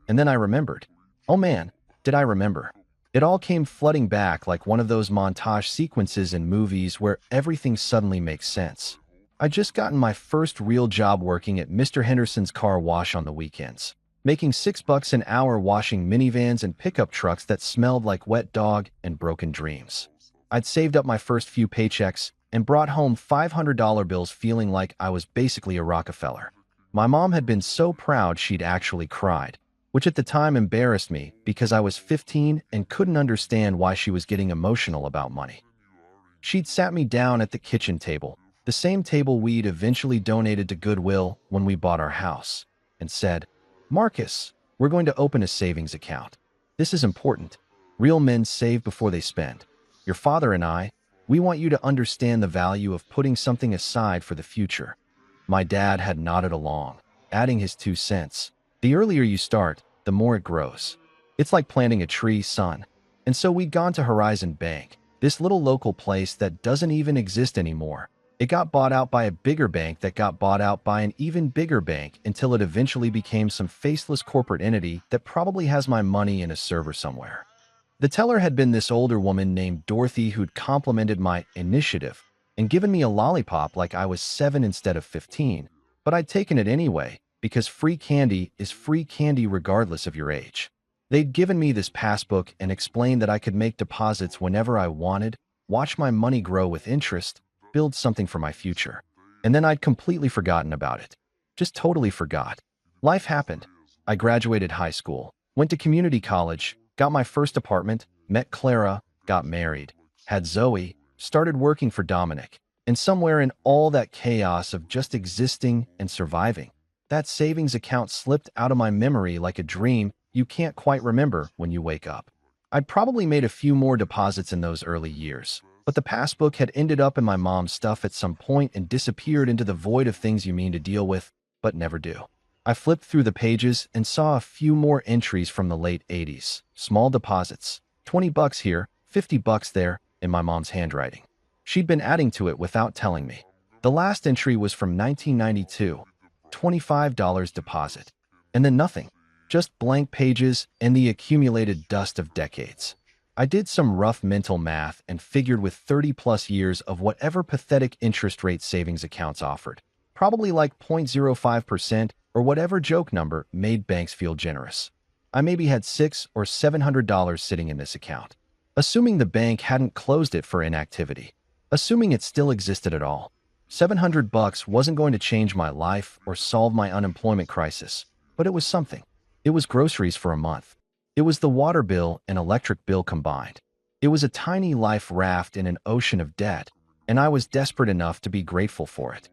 And then I remembered. Oh man, did I remember. It all came flooding back like one of those montage sequences in movies where everything suddenly makes sense. I'd just gotten my first real job working at Mr. Henderson's car wash on the weekends, making $6 an hour washing minivans and pickup trucks that smelled like wet dog and broken dreams. I'd saved up my first few paychecks and brought home $500 bills feeling like I was basically a Rockefeller. My mom had been so proud she'd actually cried, which at the time embarrassed me because I was 15 and couldn't understand why she was getting emotional about money. She'd sat me down at the kitchen table, the same table we'd eventually donated to Goodwill when we bought our house, and said, Marcus, we're going to open a savings account. This is important. Real men save before they spend. Your father and I, we want you to understand the value of putting something aside for the future. My dad had nodded along, adding his 2 cents. The earlier you start, the more it grows. It's like planting a tree, son. And so we'd gone to Horizon Bank, this little local place that doesn't even exist anymore. It got bought out by a bigger bank that got bought out by an even bigger bank until it eventually became some faceless corporate entity that probably has my money in a server somewhere. The teller had been this older woman named Dorothy who'd complimented my initiative and given me a lollipop like I was 7 instead of 15, but I'd taken it anyway because free candy is free candy regardless of your age. They'd given me this passbook and explained that I could make deposits whenever I wanted, watch my money grow with interest, build something for my future. And then I'd completely forgotten about it. Just totally forgot. Life happened. I graduated high school, went to community college, got my first apartment, met Clara, got married, had Zoe, started working for Dominic, and somewhere in all that chaos of just existing and surviving, that savings account slipped out of my memory like a dream you can't quite remember when you wake up. I'd probably made a few more deposits in those early years, but the passbook had ended up in my mom's stuff at some point and disappeared into the void of things you mean to deal with, but never do. I flipped through the pages and saw a few more entries from the late 80s. Small deposits, $20 here, $50 there, in my mom's handwriting. She'd been adding to it without telling me. The last entry was from 1992, $25 deposit. And then nothing, just blank pages and the accumulated dust of decades. I did some rough mental math and figured with 30-plus years of whatever pathetic interest rate savings accounts offered, probably like 0.05% or whatever joke number made banks feel generous, I maybe had $600 or $700 sitting in this account. Assuming the bank hadn't closed it for inactivity, assuming it still existed at all, $700 wasn't going to change my life or solve my unemployment crisis, but it was something. It was groceries for a month. It was the water bill and electric bill combined. It was a tiny life raft in an ocean of debt, and I was desperate enough to be grateful for it.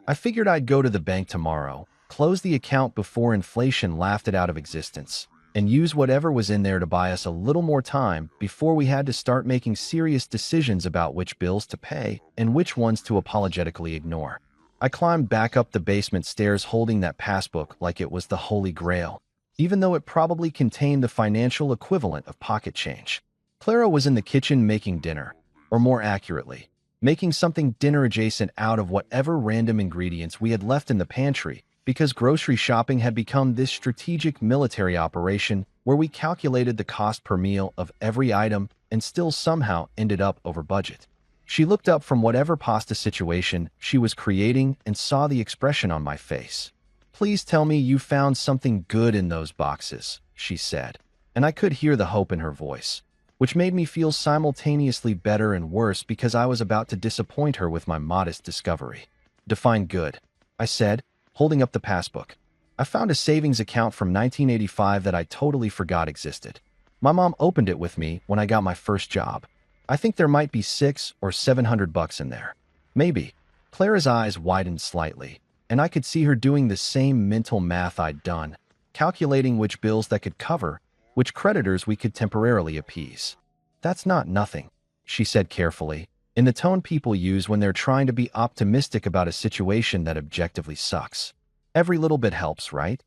I figured I'd go to the bank tomorrow, close the account before inflation laughed it out of existence, and use whatever was in there to buy us a little more time before we had to start making serious decisions about which bills to pay and which ones to apologetically ignore. I climbed back up the basement stairs holding that passbook like it was the Holy Grail, even though it probably contained the financial equivalent of pocket change. Clara was in the kitchen making dinner, or more accurately, making something dinner-adjacent out of whatever random ingredients we had left in the pantry, because grocery shopping had become this strategic military operation where we calculated the cost per meal of every item and still somehow ended up over budget. She looked up from whatever pasta situation she was creating and saw the expression on my face. "Please tell me you found something good in those boxes," she said, and I could hear the hope in her voice, which made me feel simultaneously better and worse because I was about to disappoint her with my modest discovery. "Define good," I said, holding up the passbook. "I found a savings account from 1985 that I totally forgot existed. My mom opened it with me when I got my first job. I think there might be $600 or $700 in there. Maybe." Clara's eyes widened slightly, and I could see her doing the same mental math I'd done, calculating which bills that could cover, which creditors we could temporarily appease. "That's not nothing," she said carefully, in the tone people use when they're trying to be optimistic about a situation that objectively sucks. "Every little bit helps, right?"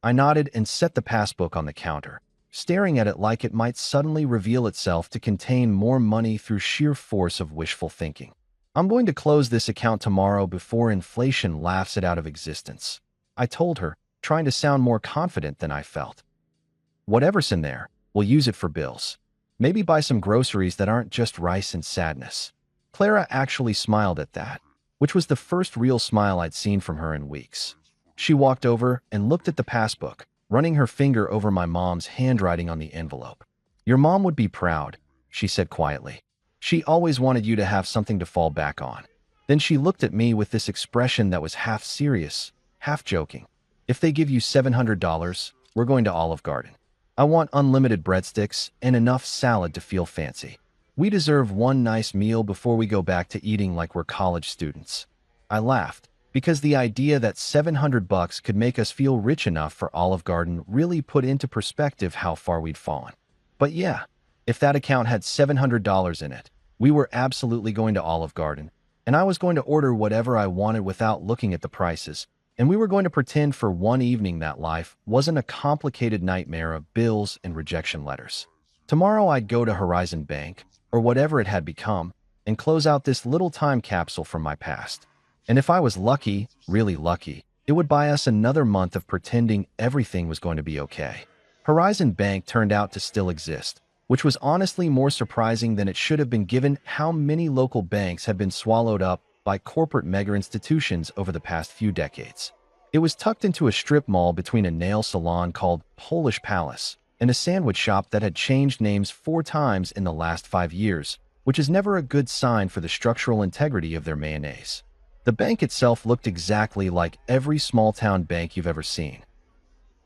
I nodded and set the passbook on the counter, staring at it like it might suddenly reveal itself to contain more money through sheer force of wishful thinking. "I'm going to close this account tomorrow before inflation laughs it out of existence," I told her, trying to sound more confident than I felt. "Whatever's in there, we'll use it for bills. Maybe buy some groceries that aren't just rice and sadness." Clara actually smiled at that, which was the first real smile I'd seen from her in weeks. She walked over and looked at the passbook, running her finger over my mom's handwriting on the envelope. "Your mom would be proud," she said quietly. "She always wanted you to have something to fall back on." Then she looked at me with this expression that was half serious, half joking. "If they give you $700, we're going to Olive Garden. I want unlimited breadsticks and enough salad to feel fancy. We deserve one nice meal before we go back to eating like we're college students." I laughed, because the idea that $700 could make us feel rich enough for Olive Garden really put into perspective how far we'd fallen. But yeah, if that account had $700 in it, we were absolutely going to Olive Garden, and I was going to order whatever I wanted without looking at the prices, and we were going to pretend for one evening that life wasn't a complicated nightmare of bills and rejection letters. Tomorrow I'd go to Horizon Bank, or whatever it had become, and close out this little time capsule from my past. And if I was lucky, really lucky, it would buy us another month of pretending everything was going to be okay. Horizon Bank turned out to still exist, which was honestly more surprising than it should have been given how many local banks have been swallowed up by corporate mega institutions over the past few decades. It was tucked into a strip mall between a nail salon called Polish Palace and a sandwich shop that had changed names 4 times in the last 5 years, which is never a good sign for the structural integrity of their mayonnaise. The bank itself looked exactly like every small-town bank you've ever seen.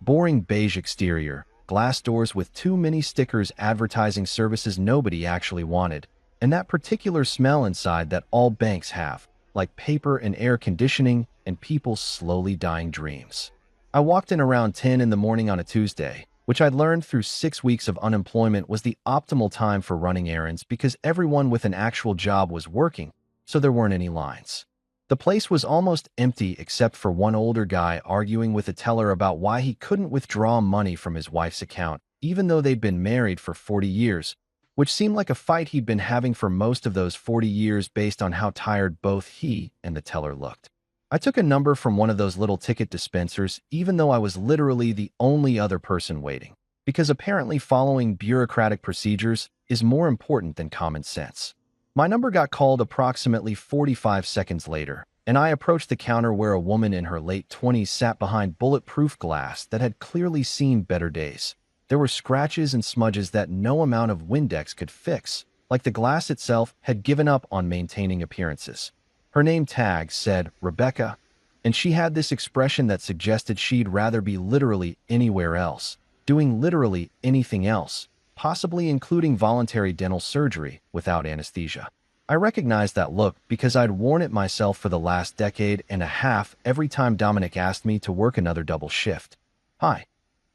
Boring beige exterior, glass doors with too many stickers advertising services nobody actually wanted, and that particular smell inside that all banks have, like paper and air conditioning and people's slowly dying dreams. I walked in around 10 in the morning on a Tuesday, which I'd learned through 6 weeks of unemployment was the optimal time for running errands because everyone with an actual job was working, so there weren't any lines. The place was almost empty except for one older guy arguing with a teller about why he couldn't withdraw money from his wife's account, even though they'd been married for 40 years, which seemed like a fight he'd been having for most of those 40 years based on how tired both he and the teller looked. I took a number from one of those little ticket dispensers, even though I was literally the only other person waiting, because apparently following bureaucratic procedures is more important than common sense. My number got called approximately 45 seconds later, and I approached the counter where a woman in her late 20s sat behind bulletproof glass that had clearly seen better days. There were scratches and smudges that no amount of Windex could fix, like the glass itself had given up on maintaining appearances. Her name tag said Rebecca, and she had this expression that suggested she'd rather be literally anywhere else, doing literally anything else, possibly including voluntary dental surgery without anesthesia. I recognized that look because I'd worn it myself for the last decade and a half every time Dominic asked me to work another double shift. "Hi,"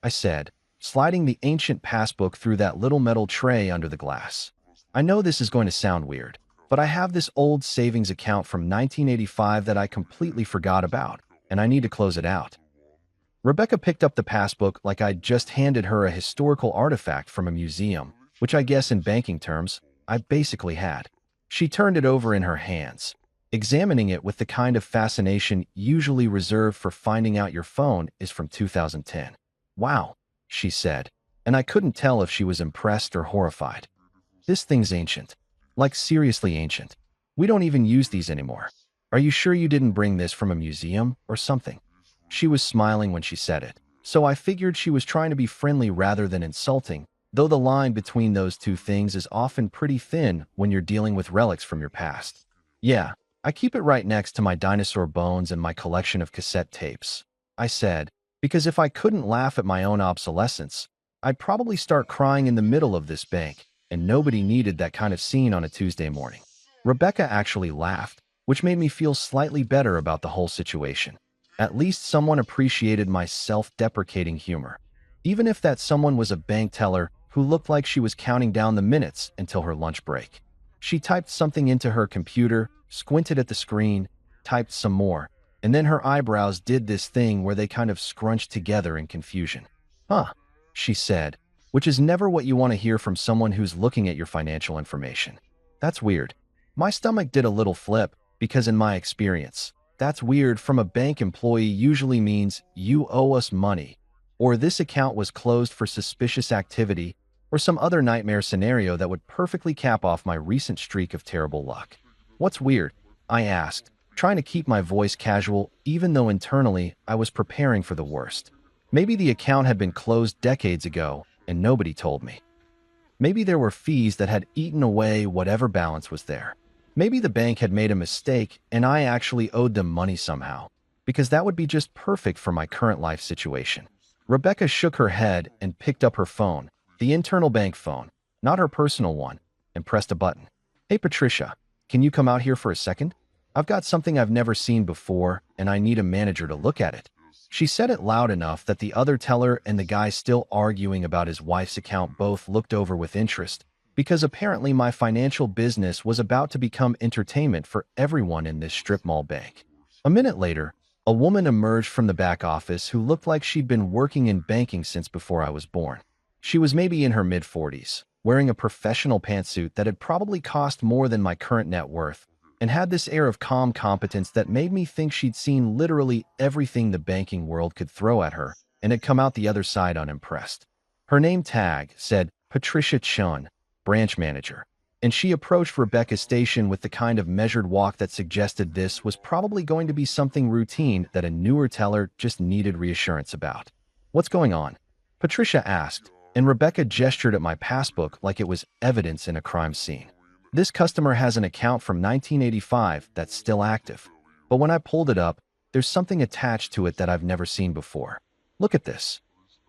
I said, sliding the ancient passbook through that little metal tray under the glass. I know this is going to sound weird, but I have this old savings account from 1985 that I completely forgot about, and I need to close it out. Rebecca picked up the passbook like I'd just handed her a historical artifact from a museum, which I guess in banking terms, I basically had. She turned it over in her hands, examining it with the kind of fascination usually reserved for finding out your phone is from 2010. Wow, she said, and I couldn't tell if she was impressed or horrified. This thing's ancient. Like seriously ancient. We don't even use these anymore. Are you sure you didn't bring this from a museum or something? She was smiling when she said it, so I figured she was trying to be friendly rather than insulting, though the line between those two things is often pretty thin when you're dealing with relics from your past. Yeah, I keep it right next to my dinosaur bones and my collection of cassette tapes, I said, because if I couldn't laugh at my own obsolescence, I'd probably start crying in the middle of this bank, and nobody needed that kind of scene on a Tuesday morning. Rebecca actually laughed, which made me feel slightly better about the whole situation. At least someone appreciated my self-deprecating humor, even if that someone was a bank teller who looked like she was counting down the minutes until her lunch break. She typed something into her computer, squinted at the screen, typed some more, and then her eyebrows did this thing where they kind of scrunched together in confusion. Huh, she said, which is never what you want to hear from someone who's looking at your financial information. That's weird. My stomach did a little flip, because in my experience, that's weird from a bank employee usually means you owe us money, or this account was closed for suspicious activity, or some other nightmare scenario that would perfectly cap off my recent streak of terrible luck. What's weird? I asked, trying to keep my voice casual even though internally I was preparing for the worst. Maybe the account had been closed decades ago and nobody told me. Maybe there were fees that had eaten away whatever balance was there. Maybe the bank had made a mistake and I actually owed them money somehow, because that would be just perfect for my current life situation. Rebecca shook her head and picked up her phone, the internal bank phone, not her personal one, and pressed a button. Hey Patricia, can you come out here for a second? I've got something I've never seen before and I need a manager to look at it. She said it loud enough that the other teller and the guy still arguing about his wife's account both looked over with interest, because apparently my financial business was about to become entertainment for everyone in this strip mall bank. A minute later, a woman emerged from the back office who looked like she'd been working in banking since before I was born. She was maybe in her mid-40s, wearing a professional pantsuit that had probably cost more than my current net worth, and had this air of calm competence that made me think she'd seen literally everything the banking world could throw at her and had come out the other side unimpressed. Her name tag said Patricia Chun, branch manager, and she approached Rebecca's station with the kind of measured walk that suggested this was probably going to be something routine that a newer teller just needed reassurance about. What's going on? Patricia asked, and Rebecca gestured at my passbook like it was evidence in a crime scene. This customer has an account from 1985 that's still active, but when I pulled it up, there's something attached to it that I've never seen before. Look at this.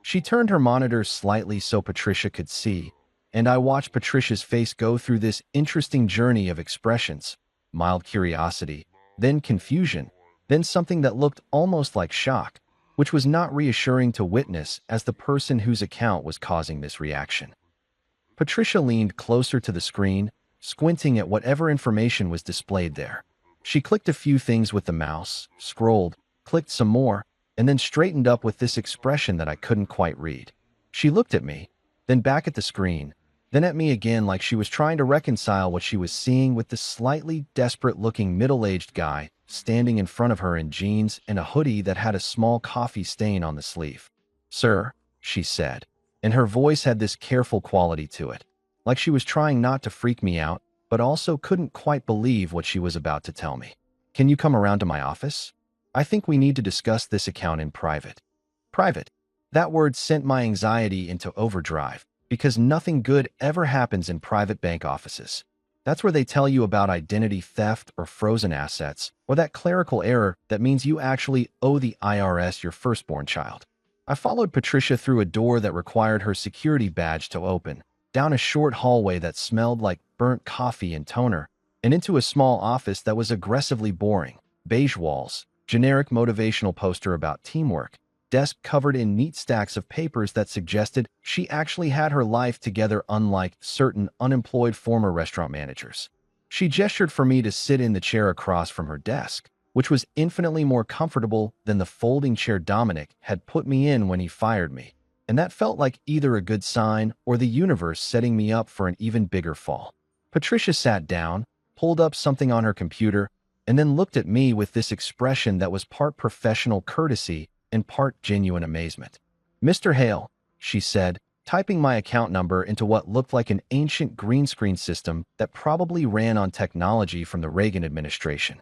She turned her monitor slightly so Patricia could see, and I watched Patricia's face go through this interesting journey of expressions, mild curiosity, then confusion, then something that looked almost like shock, which was not reassuring to witness as the person whose account was causing this reaction. Patricia leaned closer to the screen, squinting at whatever information was displayed there. She clicked a few things with the mouse, scrolled, clicked some more, and then straightened up with this expression that I couldn't quite read. She looked at me, then back at the screen, then at me again like she was trying to reconcile what she was seeing with the slightly desperate-looking middle-aged guy standing in front of her in jeans and a hoodie that had a small coffee stain on the sleeve. "Sir," she said, and her voice had this careful quality to it, like she was trying not to freak me out, but also couldn't quite believe what she was about to tell me. "Can you come around to my office? I think we need to discuss this account in private." Private. That word sent my anxiety into overdrive, because nothing good ever happens in private bank offices. That's where they tell you about identity theft or frozen assets, or that clerical error that means you actually owe the IRS your firstborn child. I followed Patricia through a door that required her security badge to open, down a short hallway that smelled like burnt coffee and toner, and into a small office that was aggressively boring, beige walls, generic motivational poster about teamwork, desk covered in neat stacks of papers that suggested she actually had her life together, unlike certain unemployed former restaurant managers. She gestured for me to sit in the chair across from her desk, which was infinitely more comfortable than the folding chair Dominic had put me in when he fired me, and that felt like either a good sign or the universe setting me up for an even bigger fall. Patricia sat down, pulled up something on her computer, and then looked at me with this expression that was part professional courtesy and part genuine amazement. "Mr. Hale," she said, typing my account number into what looked like an ancient green screen system that probably ran on technology from the Reagan administration.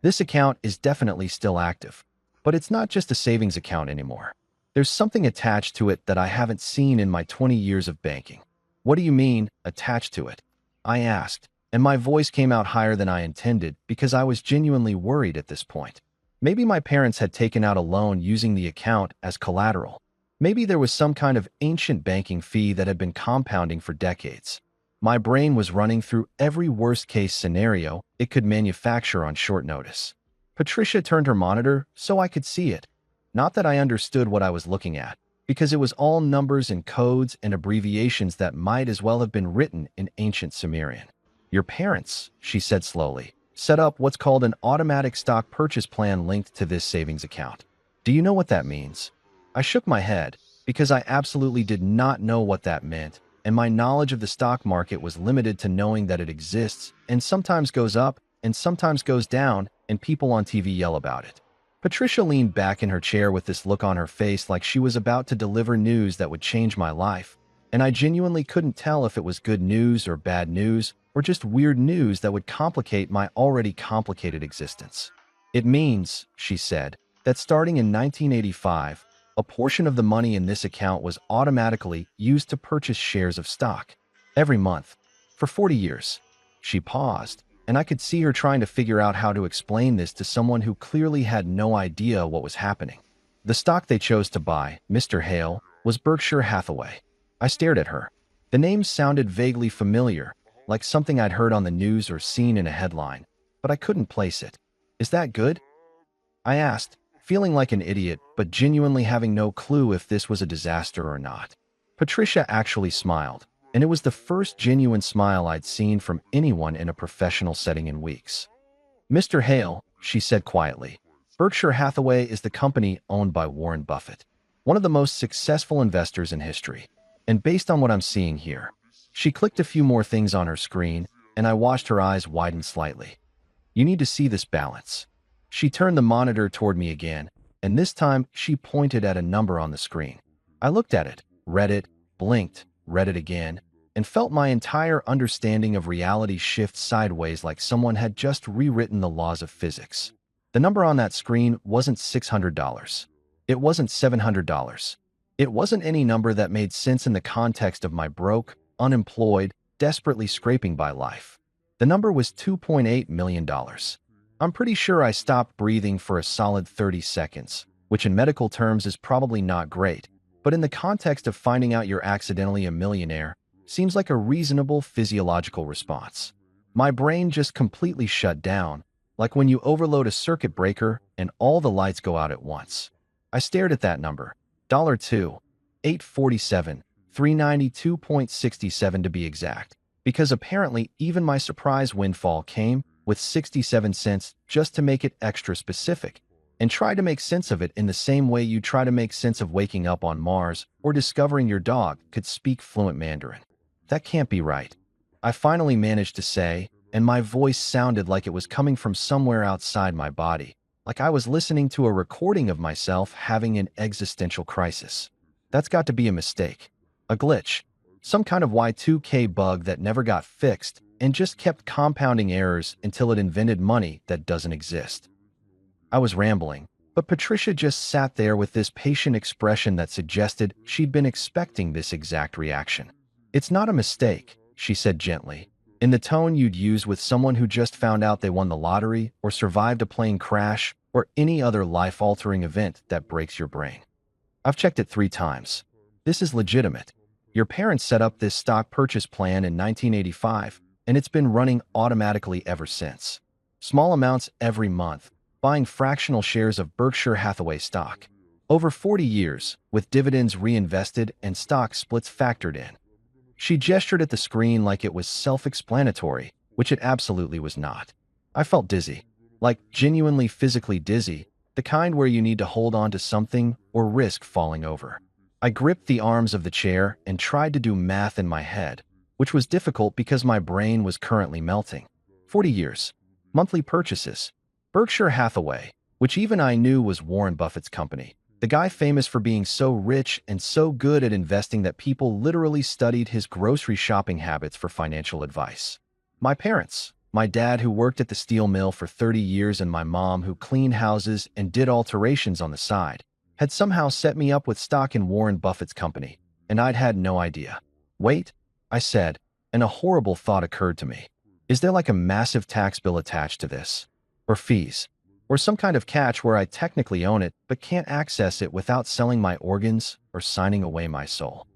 "This account is definitely still active, but it's not just a savings account anymore. There's something attached to it that I haven't seen in my 20 years of banking." "What do you mean, attached to it?" I asked, and my voice came out higher than I intended because I was genuinely worried at this point. Maybe my parents had taken out a loan using the account as collateral. Maybe there was some kind of ancient banking fee that had been compounding for decades. My brain was running through every worst-case scenario it could manufacture on short notice. Patricia turned her monitor so I could see it. Not that I understood what I was looking at, because it was all numbers and codes and abbreviations that might as well have been written in ancient Sumerian. "Your parents," she said slowly, "set up what's called an automatic stock purchase plan linked to this savings account. Do you know what that means?" I shook my head, because I absolutely did not know what that meant, and my knowledge of the stock market was limited to knowing that it exists and sometimes goes up and sometimes goes down, and people on TV yell about it. Patricia leaned back in her chair with this look on her face like she was about to deliver news that would change my life, and I genuinely couldn't tell if it was good news or bad news or just weird news that would complicate my already complicated existence. "It means," she said, "that starting in 1985, a portion of the money in this account was automatically used to purchase shares of stock. Every month. For 40 years. She paused, and I could see her trying to figure out how to explain this to someone who clearly had no idea what was happening. "The stock they chose to buy, Mr. Hale, was Berkshire Hathaway." I stared at her. The name sounded vaguely familiar, like something I'd heard on the news or seen in a headline, but I couldn't place it. "Is that good?" I asked, feeling like an idiot, but genuinely having no clue if this was a disaster or not. Patricia actually smiled, and it was the first genuine smile I'd seen from anyone in a professional setting in weeks. "Mr. Hale," she said quietly, "Berkshire Hathaway is the company owned by Warren Buffett, one of the most successful investors in history. And based on what I'm seeing here," she clicked a few more things on her screen, and I watched her eyes widen slightly. "You need to see this balance." She turned the monitor toward me again, and this time she pointed at a number on the screen. I looked at it, read it, blinked, read it again, and felt my entire understanding of reality shift sideways like someone had just rewritten the laws of physics. The number on that screen wasn't $600. It wasn't $700. It wasn't any number that made sense in the context of my broke, unemployed, desperately scraping by life. The number was $2.8 million. I'm pretty sure I stopped breathing for a solid 30 seconds, which in medical terms is probably not great, but in the context of finding out you're accidentally a millionaire, seems like a reasonable physiological response. My brain just completely shut down, like when you overload a circuit breaker and all the lights go out at once. I stared at that number, $2, 847, 392.67 to be exact, because apparently even my surprise windfall came with 67 cents just to make it extra specific, and try to make sense of it in the same way you try to make sense of waking up on Mars or discovering your dog could speak fluent Mandarin. "That can't be right," I finally managed to say, and my voice sounded like it was coming from somewhere outside my body, like I was listening to a recording of myself having an existential crisis. "That's got to be a mistake. A glitch. Some kind of Y2K bug that never got fixed and just kept compounding errors until it invented money that doesn't exist." I was rambling, but Patricia just sat there with this patient expression that suggested she'd been expecting this exact reaction. "It's not a mistake," she said gently, in the tone you'd use with someone who just found out they won the lottery or survived a plane crash or any other life-altering event that breaks your brain. "I've checked it 3 times. This is legitimate. Your parents set up this stock purchase plan in 1985, and it's been running automatically ever since. Small amounts every month, buying fractional shares of Berkshire Hathaway stock. Over 40 years, with dividends reinvested and stock splits factored in. She gestured at the screen like it was self-explanatory, which it absolutely was not. I felt dizzy. Like genuinely physically dizzy, the kind where you need to hold on to something or risk falling over. I gripped the arms of the chair and tried to do math in my head, which was difficult because my brain was currently melting. 40 years. Monthly purchases. Berkshire Hathaway, which even I knew was Warren Buffett's company. The guy famous for being so rich and so good at investing that people literally studied his grocery shopping habits for financial advice. My parents, my dad who worked at the steel mill for 30 years and my mom who cleaned houses and did alterations on the side, had somehow set me up with stock in Warren Buffett's company, and I'd had no idea. Wait, I said, and a horrible thought occurred to me. Is there like a massive tax bill attached to this? Or fees? Or some kind of catch where I technically own it but can't access it without selling my organs or signing away my soul?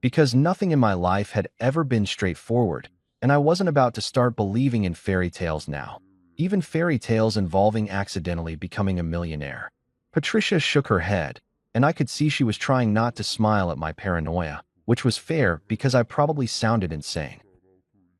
Because nothing in my life had ever been straightforward, and I wasn't about to start believing in fairy tales now, even fairy tales involving accidentally becoming a millionaire. Patricia shook her head, and I could see she was trying not to smile at my paranoia, which was fair because I probably sounded insane.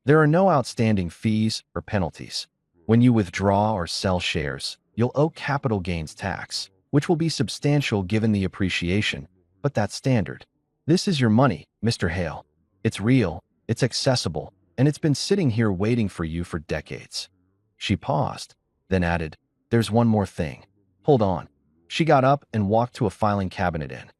There are no outstanding fees or penalties. When you withdraw or sell shares, you'll owe capital gains tax, which will be substantial given the appreciation, but that's standard. This is your money, Mr. Hale. It's real, it's accessible, and it's been sitting here waiting for you for decades. She paused, then added, "There's one more thing. Hold on." She got up and walked to a filing cabinet in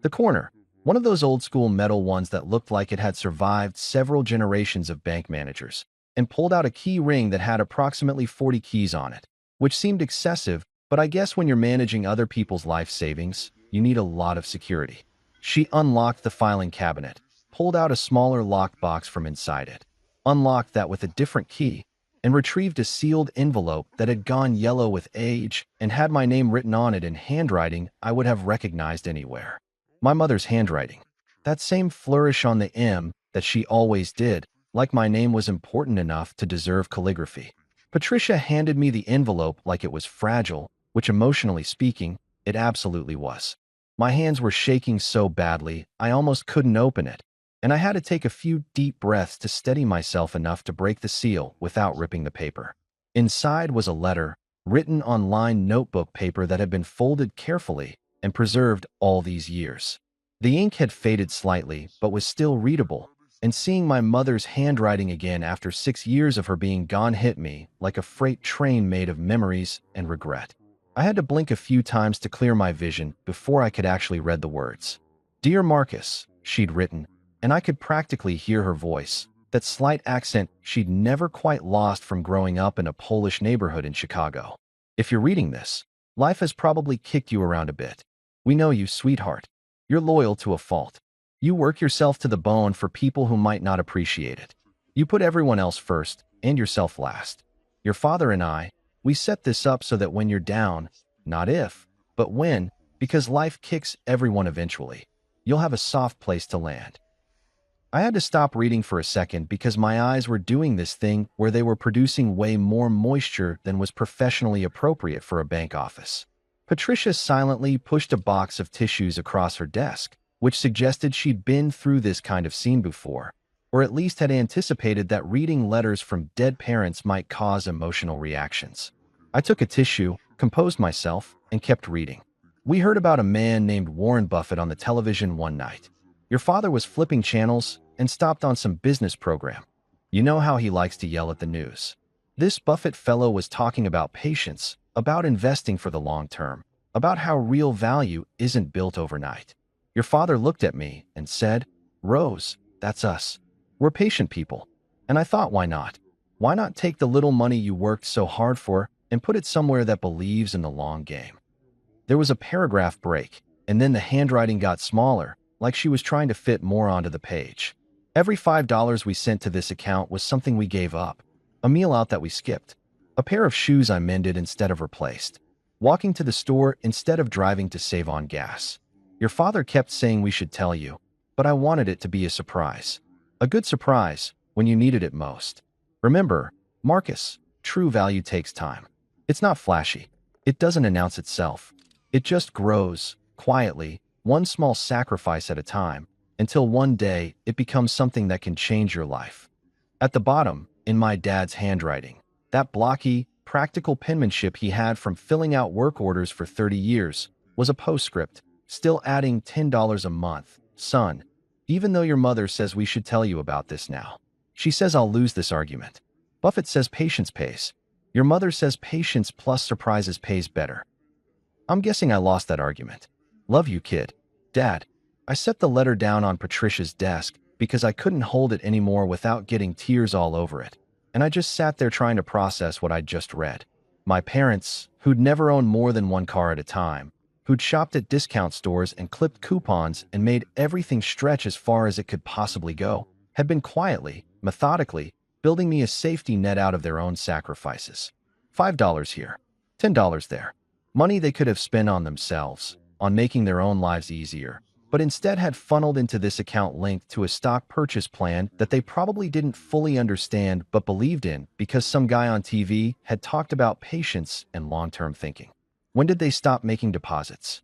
the corner, one of those old-school metal ones that looked like it had survived several generations of bank managers, and pulled out a key ring that had approximately 40 keys on it, which seemed excessive, but I guess when you're managing other people's life savings, you need a lot of security. She unlocked the filing cabinet, pulled out a smaller locked box from inside it, unlocked that with a different key, and retrieved a sealed envelope that had gone yellow with age and had my name written on it in handwriting I would have recognized anywhere. My mother's handwriting. That same flourish on the M that she always did, like my name was important enough to deserve calligraphy. Patricia handed me the envelope like it was fragile, which emotionally speaking, it absolutely was. My hands were shaking so badly, I almost couldn't open it, and I had to take a few deep breaths to steady myself enough to break the seal without ripping the paper. Inside was a letter, written on lined notebook paper that had been folded carefully and preserved all these years. The ink had faded slightly, but was still readable, and seeing my mother's handwriting again after 6 years of her being gone hit me like a freight train made of memories and regret. I had to blink a few times to clear my vision before I could actually read the words. "Dear Marcus," she'd written, and I could practically hear her voice, that slight accent she'd never quite lost from growing up in a Polish neighborhood in Chicago. "If you're reading this, life has probably kicked you around a bit. We know you, sweetheart. You're loyal to a fault. You work yourself to the bone for people who might not appreciate it. You put everyone else first and yourself last. Your father and I, we set this up so that when you're down, not if, but when, because life kicks everyone eventually, you'll have a soft place to land." I had to stop reading for a second because my eyes were doing this thing where they were producing way more moisture than was professionally appropriate for a bank office. Patricia silently pushed a box of tissues across her desk, which suggested she'd been through this kind of scene before, or at least had anticipated that reading letters from dead parents might cause emotional reactions. I took a tissue, composed myself, and kept reading. "We heard about a man named Warren Buffett on the television one night. Your father was flipping channels and stopped on some business program. You know how he likes to yell at the news. This Buffett fellow was talking about patience, about investing for the long term, about how real value isn't built overnight. Your father looked at me and said, 'Rose, that's us. We're patient people.' And I thought, why not? Why not take the little money you worked so hard for and put it somewhere that believes in the long game?" There was a paragraph break, and then the handwriting got smaller, like she was trying to fit more onto the page. "Every $5 we sent to this account was something we gave up, a meal out that we skipped, a pair of shoes I mended instead of replaced, walking to the store instead of driving to save on gas. Your father kept saying we should tell you, but I wanted it to be a surprise. A good surprise when you needed it most. Remember, Marcus, true value takes time. It's not flashy. It doesn't announce itself. It just grows, quietly, one small sacrifice at a time, until one day it becomes something that can change your life. At the bottom, in my dad's handwriting, that blocky, practical penmanship he had from filling out work orders for 30 years, was a postscript, still adding $10 a month. Son, even though your mother says we should tell you about this now. She says I'll lose this argument. Buffett says patience pays. Your mother says patience plus surprises pays better. I'm guessing I lost that argument. Love you, kid. Dad. I set the letter down on Patricia's desk because I couldn't hold it anymore without getting tears all over it, and I just sat there trying to process what I'd just read. My parents, who'd never owned more than one car at a time, who'd shopped at discount stores and clipped coupons and made everything stretch as far as it could possibly go, had been quietly, methodically, building me a safety net out of their own sacrifices. $5 here, $10 there. Money they could have spent on themselves, on making their own lives easier, but instead had funneled into this account linked to a stock purchase plan that they probably didn't fully understand but believed in because some guy on TV had talked about patience and long-term thinking. When did they stop making deposits?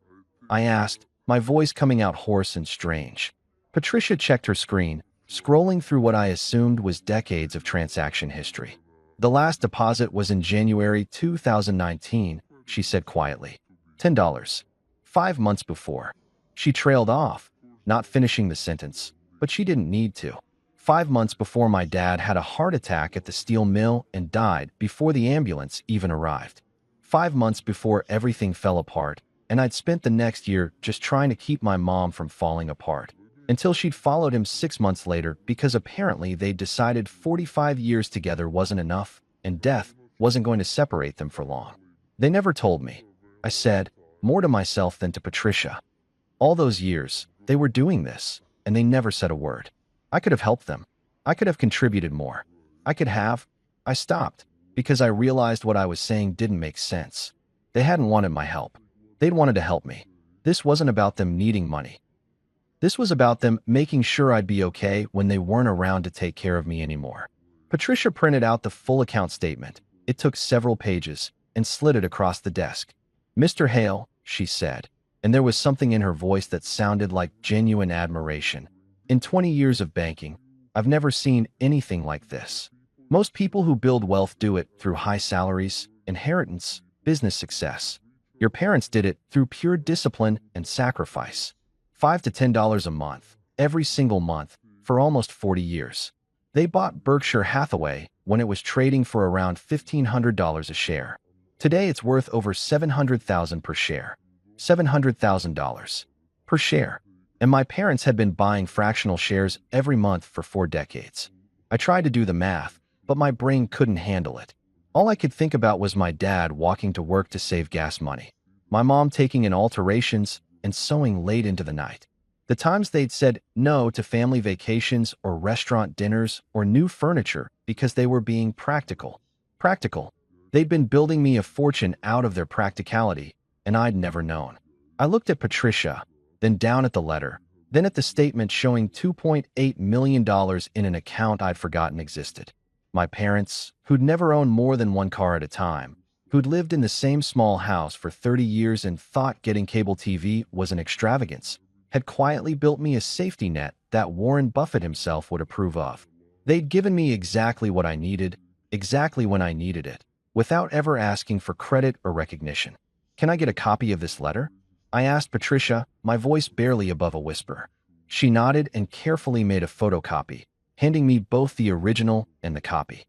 I asked, my voice coming out hoarse and strange. Patricia checked her screen, scrolling through what I assumed was decades of transaction history. The last deposit was in January 2019, she said quietly. $10. 5 months before. She trailed off, not finishing the sentence, but she didn't need to. 5 months before my dad had a heart attack at the steel mill and died before the ambulance even arrived. 5 months before everything fell apart, and I'd spent the next year just trying to keep my mom from falling apart, until she'd followed him 6 months later because apparently they'd decided 45 years together wasn't enough, and death wasn't going to separate them for long. They never told me, I said, more to myself than to Patricia. All those years, they were doing this, and they never said a word. I could have helped them. I could have contributed more. I stopped, because I realized what I was saying didn't make sense. They hadn't wanted my help. They'd wanted to help me. This wasn't about them needing money. This was about them making sure I'd be okay when they weren't around to take care of me anymore. Patricia printed out the full account statement. It took several pages, and slid it across the desk. Mr. Hale, she said, and there was something in her voice that sounded like genuine admiration. In 20 years of banking, I've never seen anything like this. Most people who build wealth do it through high salaries, inheritance, business success. Your parents did it through pure discipline and sacrifice. $5 to $10 a month, every single month, for almost 40 years. They bought Berkshire Hathaway when it was trading for around $1,500 a share. Today it's worth over $700,000 per share. $700,000 per share. And my parents had been buying fractional shares every month for 4 decades. I tried to do the math, but my brain couldn't handle it. All I could think about was my dad walking to work to save gas money, my mom taking in alterations and sewing late into the night. The times they'd said no to family vacations or restaurant dinners or new furniture because they were being practical. Practical. They'd been building me a fortune out of their practicality, and I'd never known. I looked at Patricia, then down at the letter, then at the statement showing $2.8 million in an account I'd forgotten existed. My parents, who'd never owned more than one car at a time, who'd lived in the same small house for 30 years and thought getting cable TV was an extravagance, had quietly built me a safety net that Warren Buffett himself would approve of. They'd given me exactly what I needed, exactly when I needed it, without ever asking for credit or recognition. Can I get a copy of this letter? I asked Patricia, my voice barely above a whisper. She nodded and carefully made a photocopy, handing me both the original and the copy.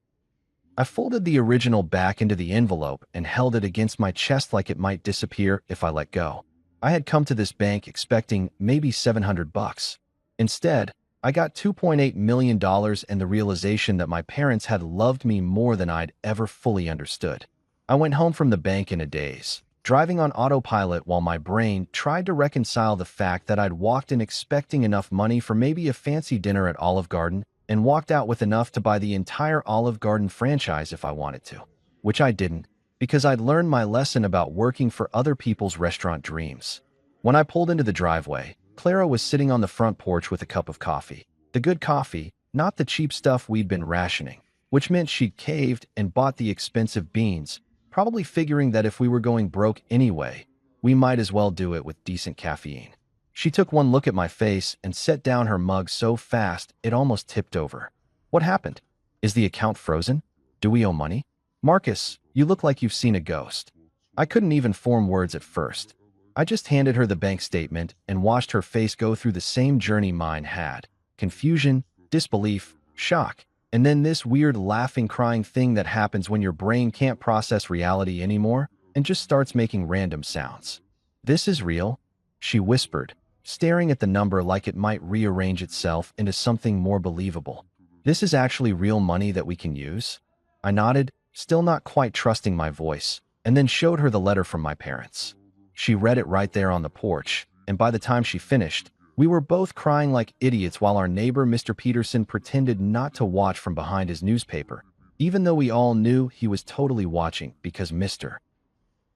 I folded the original back into the envelope and held it against my chest like it might disappear if I let go. I had come to this bank expecting maybe $700. Instead, I got $2.8 million and the realization that my parents had loved me more than I'd ever fully understood. I went home from the bank in a daze, driving on autopilot while my brain tried to reconcile the fact that I'd walked in expecting enough money for maybe a fancy dinner at Olive Garden and walked out with enough to buy the entire Olive Garden franchise if I wanted to, which I didn't, because I'd learned my lesson about working for other people's restaurant dreams. When I pulled into the driveway, Clara was sitting on the front porch with a cup of coffee. The good coffee, not the cheap stuff we'd been rationing, which meant she'd caved and bought the expensive beans, probably figuring that if we were going broke anyway, We might as well do it with decent caffeine. She took one look at my face and set down her mug so fast it almost tipped over. What happened? Is the account frozen? Do we owe money? Marcus, you look like you've seen a ghost. I couldn't even form words at first. I just handed her the bank statement and watched her face go through the same journey mine had. Confusion, disbelief, shock, and then this weird laughing, crying thing that happens when your brain can't process reality anymore and just starts making random sounds. This is real, she whispered, staring at the number like it might rearrange itself into something more believable. This is actually real money that we can use? I nodded, still not quite trusting my voice, and then showed her the letter from my parents. She read it right there on the porch, and by the time she finished, we were both crying like idiots while our neighbor Mr. Peterson pretended not to watch from behind his newspaper, even though we all knew he was totally watching because Mr.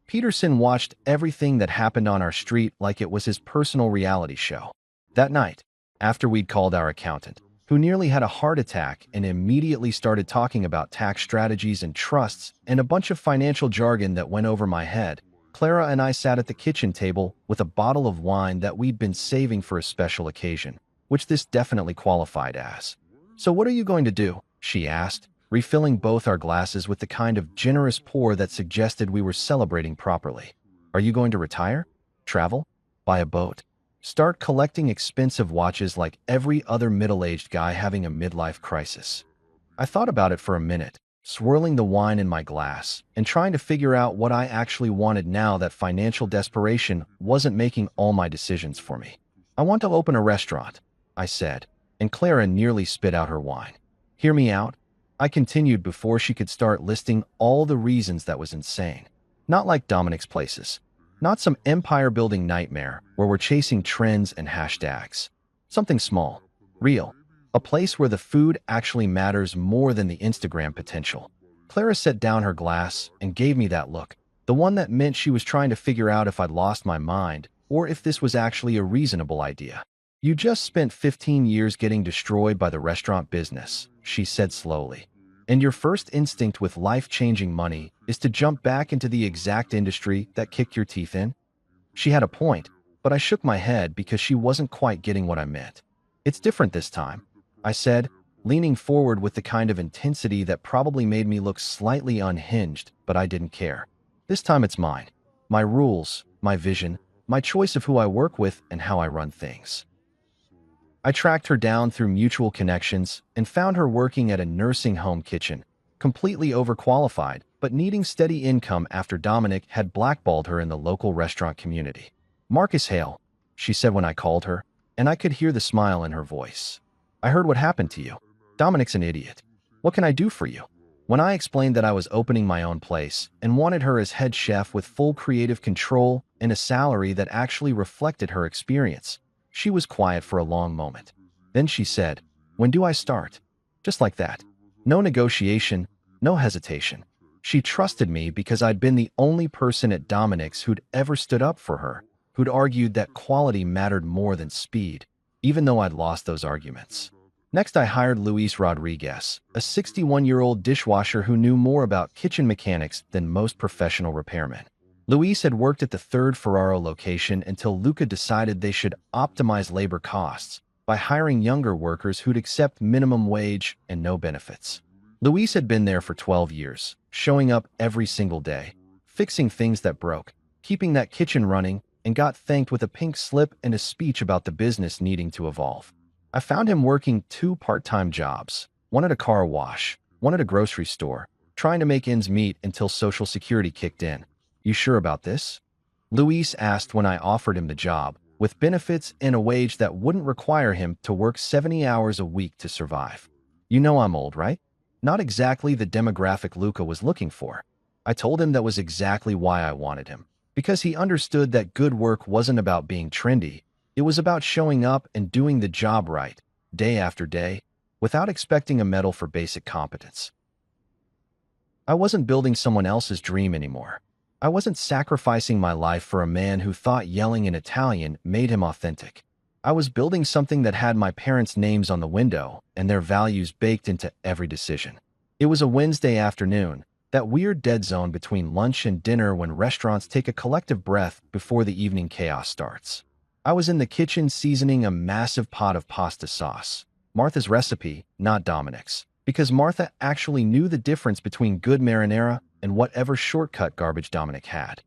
Peterson watched everything that happened on our street like it was his personal reality show. That night, after we'd called our accountant, who nearly had a heart attack and immediately started talking about tax strategies and trusts and a bunch of financial jargon that went over my head, Clara and I sat at the kitchen table with a bottle of wine that we'd been saving for a special occasion, which this definitely qualified as. "So what are you going to do?" she asked, refilling both our glasses with the kind of generous pour that suggested we were celebrating properly. "Are you going to retire? Travel? Buy a boat? Start collecting expensive watches like every other middle-aged guy having a midlife crisis?" I thought about it for a minute, swirling the wine in my glass and trying to figure out what I actually wanted now that financial desperation wasn't making all my decisions for me. "I want to open a restaurant," I said, and Clara nearly spit out her wine. "Hear me out?" I continued before she could start listing all the reasons that was insane. Not like Dominic's places. Not some empire-building nightmare where we're chasing trends and hashtags. Something small, real. A place where the food actually matters more than the Instagram potential. Clara set down her glass and gave me that look, the one that meant she was trying to figure out if I'd lost my mind or if this was actually a reasonable idea. "You just spent 15 years getting destroyed by the restaurant business," she said slowly. "And your first instinct with life-changing money is to jump back into the exact industry that kicked your teeth in?" She had a point, but I shook my head because she wasn't quite getting what I meant. "It's different this time," I said, leaning forward with the kind of intensity that probably made me look slightly unhinged, but I didn't care. "This time it's mine. My rules, my vision, my choice of who I work with and how I run things." I tracked her down through mutual connections and found her working at a nursing home kitchen, completely overqualified, but needing steady income after Dominic had blackballed her in the local restaurant community. "Marcus Hale," she said when I called her, and I could hear the smile in her voice. "I heard what happened to you. Dominic's an idiot. What can I do for you?" When I explained that I was opening my own place and wanted her as head chef with full creative control and a salary that actually reflected her experience, she was quiet for a long moment. Then she said, "When do I start?" Just like that. No negotiation, no hesitation. She trusted me because I'd been the only person at Dominic's who'd ever stood up for her, who'd argued that quality mattered more than speed, even though I'd lost those arguments. Next, I hired Luis Rodriguez, a 61-year-old dishwasher who knew more about kitchen mechanics than most professional repairmen. Luis had worked at the third Ferraro location until Luca decided they should optimize labor costs by hiring younger workers who'd accept minimum wage and no benefits. Luis had been there for 12 years, showing up every single day, fixing things that broke, keeping that kitchen running, and got thanked with a pink slip and a speech about the business needing to evolve. I found him working 2 part-time jobs, one at a car wash, one at a grocery store, trying to make ends meet until Social Security kicked in. "You sure about this?" Luis asked when I offered him the job, with benefits and a wage that wouldn't require him to work 70 hours a week to survive. "You know I'm old, right?" Not exactly the demographic Luca was looking for. I told him that was exactly why I wanted him, because he understood that good work wasn't about being trendy. It was about showing up and doing the job right, day after day, without expecting a medal for basic competence. I wasn't building someone else's dream anymore. I wasn't sacrificing my life for a man who thought yelling in Italian made him authentic. I was building something that had my parents' names on the window and their values baked into every decision. It was a Wednesday afternoon, That weird dead zone between lunch and dinner when restaurants take a collective breath before the evening chaos starts. I was in the kitchen seasoning a massive pot of pasta sauce. Martha's recipe, not Dominic's, because Martha actually knew the difference between good marinara and whatever shortcut garbage Dominic had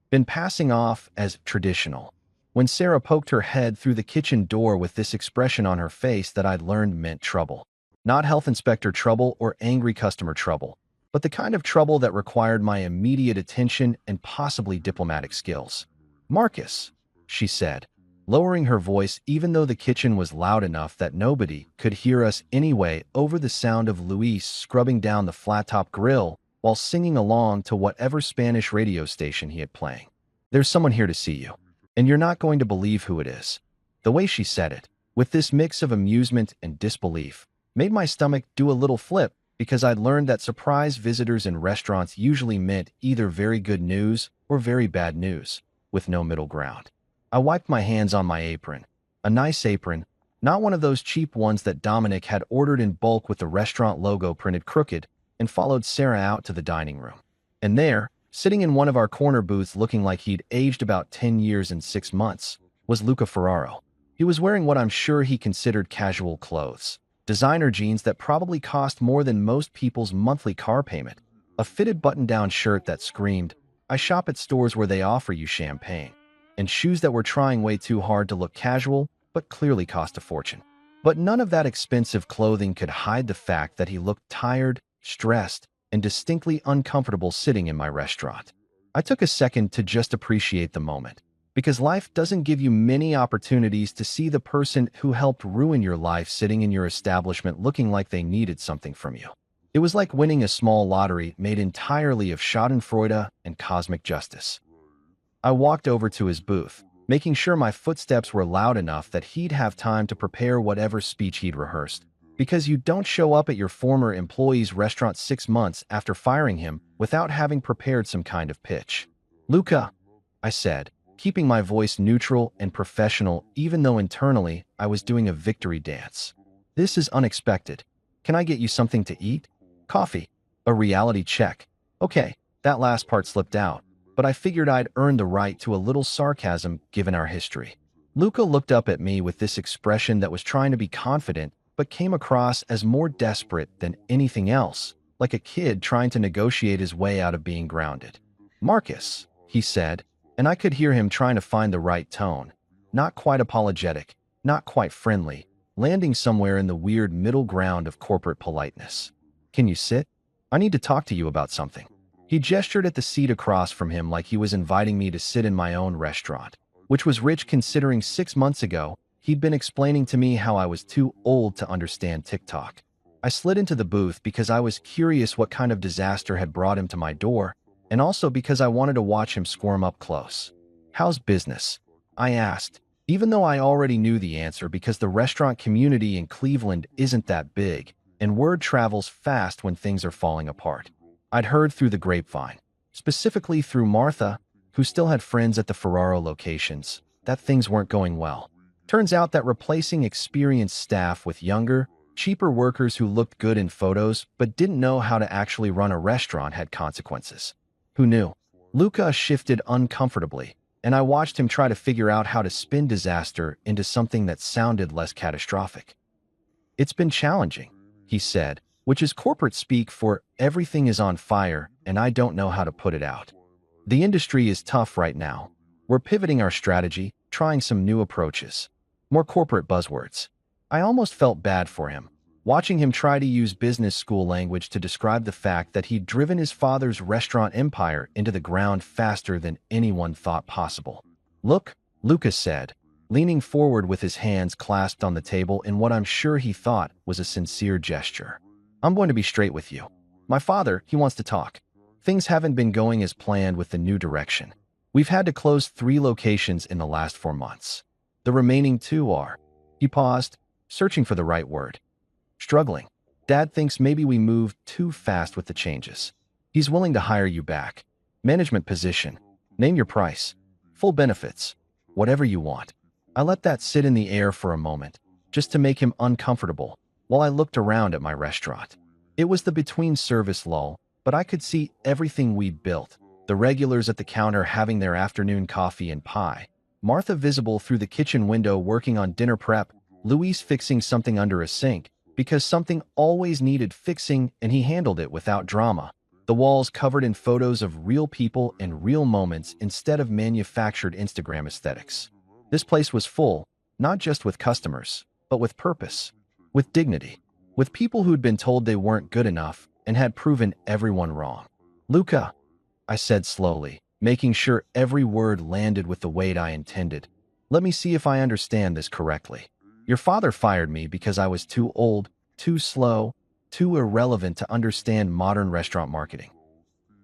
been passing off as traditional. When Sarah poked her head through the kitchen door with this expression on her face that I'd learned meant trouble. Not health inspector trouble or angry customer trouble, but the kind of trouble that required my immediate attention and possibly diplomatic skills. "Marcus," she said, lowering her voice even though the kitchen was loud enough that nobody could hear us anyway over the sound of Luis scrubbing down the flat-top grill while singing along to whatever Spanish radio station he had playing. "There's someone here to see you, and you're not going to believe who it is." The way she said it, with this mix of amusement and disbelief, made my stomach do a little flip because I'd learned that surprise visitors in restaurants usually meant either very good news or very bad news, with no middle ground. I wiped my hands on my apron, a nice apron, not one of those cheap ones that Dominic had ordered in bulk with the restaurant logo printed crooked, and followed Sarah out to the dining room. And there, sitting in one of our corner booths looking like he'd aged about 10 years and 6 months, was Luca Ferraro. He was wearing what I'm sure he considered casual clothes. Designer jeans that probably cost more than most people's monthly car payment. A fitted button-down shirt that screamed, "I shop at stores where they offer you champagne." And shoes that were trying way too hard to look casual, but clearly cost a fortune. But none of that expensive clothing could hide the fact that he looked tired, stressed, and distinctly uncomfortable sitting in my restaurant. I took a second to just appreciate the moment, because life doesn't give you many opportunities to see the person who helped ruin your life sitting in your establishment looking like they needed something from you. It was like winning a small lottery made entirely of schadenfreude and cosmic justice. I walked over to his booth, making sure my footsteps were loud enough that he'd have time to prepare whatever speech he'd rehearsed. Because you don't show up at your former employee's restaurant 6 months after firing him without having prepared some kind of pitch. "Luca," I said, keeping my voice neutral and professional even though internally I was doing a victory dance. "This is unexpected. Can I get you something to eat? Coffee? A reality check?" Okay, that last part slipped out, but I figured I'd earned the right to a little sarcasm given our history. Luca looked up at me with this expression that was trying to be confident but came across as more desperate than anything else, like a kid trying to negotiate his way out of being grounded. "Marcus," he said, and I could hear him trying to find the right tone. Not quite apologetic, not quite friendly, landing somewhere in the weird middle ground of corporate politeness. "Can you sit? I need to talk to you about something." He gestured at the seat across from him like he was inviting me to sit in my own restaurant, which was rich considering 6 months ago, he'd been explaining to me how I was too old to understand TikTok. I slid into the booth because I was curious what kind of disaster had brought him to my door, and also because I wanted to watch him squirm up close. "How's business?" I asked, even though I already knew the answer because the restaurant community in Cleveland isn't that big, and word travels fast when things are falling apart. I'd heard through the grapevine, specifically through Martha, who still had friends at the Ferraro locations, that things weren't going well. Turns out that replacing experienced staff with younger, cheaper workers who looked good in photos but didn't know how to actually run a restaurant had consequences. Who knew? Luca shifted uncomfortably, and I watched him try to figure out how to spin disaster into something that sounded less catastrophic. "It's been challenging," he said, which is corporate speak for "everything is on fire and I don't know how to put it out." "The industry is tough right now. We're pivoting our strategy, trying some new approaches." More corporate buzzwords. I almost felt bad for him, watching him try to use business school language to describe the fact that he'd driven his father's restaurant empire into the ground faster than anyone thought possible. "Look," Lucas said, leaning forward with his hands clasped on the table in what I'm sure he thought was a sincere gesture. "I'm going to be straight with you. My father, he wants to talk. Things haven't been going as planned with the new direction. We've had to close 3 locations in the last 4 months. The remaining 2 are..." He paused, searching for the right word. "Struggling. Dad thinks maybe we moved too fast with the changes. He's willing to hire you back. Management position. Name your price. Full benefits. Whatever you want." I let that sit in the air for a moment, just to make him uncomfortable, while I looked around at my restaurant. It was the between service lull, but I could see everything we built. The regulars at the counter having their afternoon coffee and pie, Martha visible through the kitchen window working on dinner prep, Luis fixing something under a sink because something always needed fixing and he handled it without drama. The walls covered in photos of real people and real moments instead of manufactured Instagram aesthetics. This place was full, not just with customers, but with purpose, with dignity, with people who'd been told they weren't good enough and had proven everyone wrong. Luca, I said slowly, making sure every word landed with the weight I intended. Let me see if I understand this correctly. Your father fired me because I was too old, too slow, too irrelevant to understand modern restaurant marketing.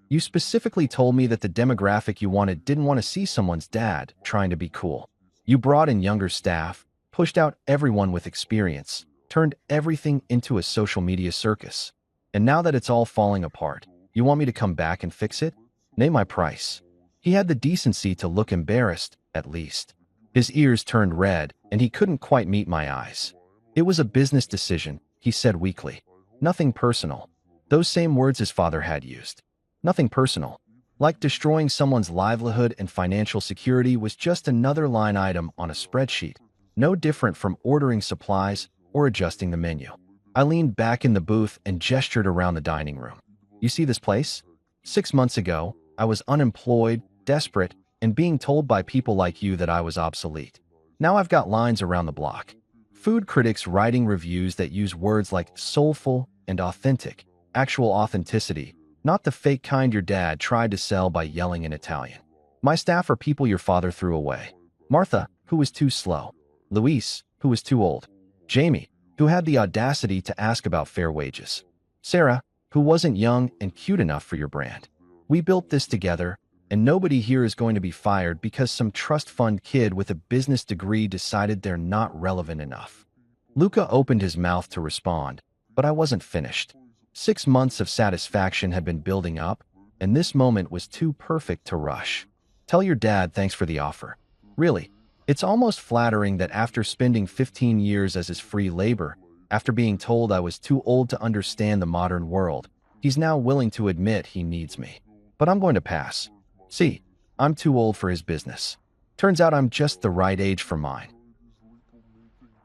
You specifically told me that the demographic you wanted didn't want to see someone's dad trying to be cool. You brought in younger staff, pushed out everyone with experience, turned everything into a social media circus. And now that it's all falling apart, you want me to come back and fix it? Name my price. He had the decency to look embarrassed, at least. His ears turned red, and he couldn't quite meet my eyes. It was a business decision, he said weakly. Nothing personal. Those same words his father had used. Nothing personal. Like destroying someone's livelihood and financial security was just another line item on a spreadsheet, no different from ordering supplies or adjusting the menu. I leaned back in the booth and gestured around the dining room. You see this place? 6 months ago, I was unemployed, desperate, and being told by people like you that I was obsolete. Now I've got lines around the block. Food critics writing reviews that use words like soulful and authentic, actual authenticity, not the fake kind your dad tried to sell by yelling in Italian. My staff are people your father threw away. Martha, who was too slow. Luis, who was too old. Jamie, who had the audacity to ask about fair wages. Sarah, who wasn't young and cute enough for your brand. We built this together, and nobody here is going to be fired because some trust fund kid with a business degree decided they're not relevant enough. Luca opened his mouth to respond, but I wasn't finished. 6 months of satisfaction had been building up, and this moment was too perfect to rush. Tell your dad thanks for the offer. Really, it's almost flattering that after spending 15 years as his free labor, after being told I was too old to understand the modern world, he's now willing to admit he needs me. But I'm going to pass. See, I'm too old for his business. Turns out I'm just the right age for mine.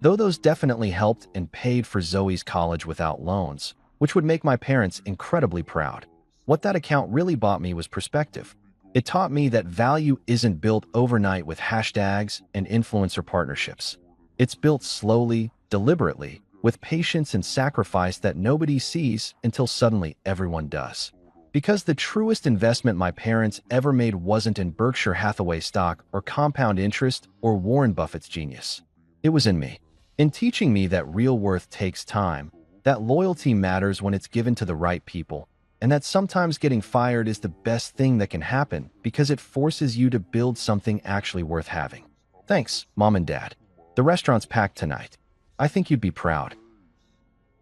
Though those definitely helped and paid for Zoe's college without loans, which would make my parents incredibly proud. What that account really bought me was perspective. It taught me that value isn't built overnight with hashtags and influencer partnerships. It's built slowly, deliberately, with patience and sacrifice that nobody sees until suddenly everyone does. Because the truest investment my parents ever made wasn't in Berkshire Hathaway stock or compound interest or Warren Buffett's genius. It was in me. In teaching me that real worth takes time, that loyalty matters when it's given to the right people, and that sometimes getting fired is the best thing that can happen because it forces you to build something actually worth having. Thanks, Mom and Dad. The restaurant's packed tonight. I think you'd be proud.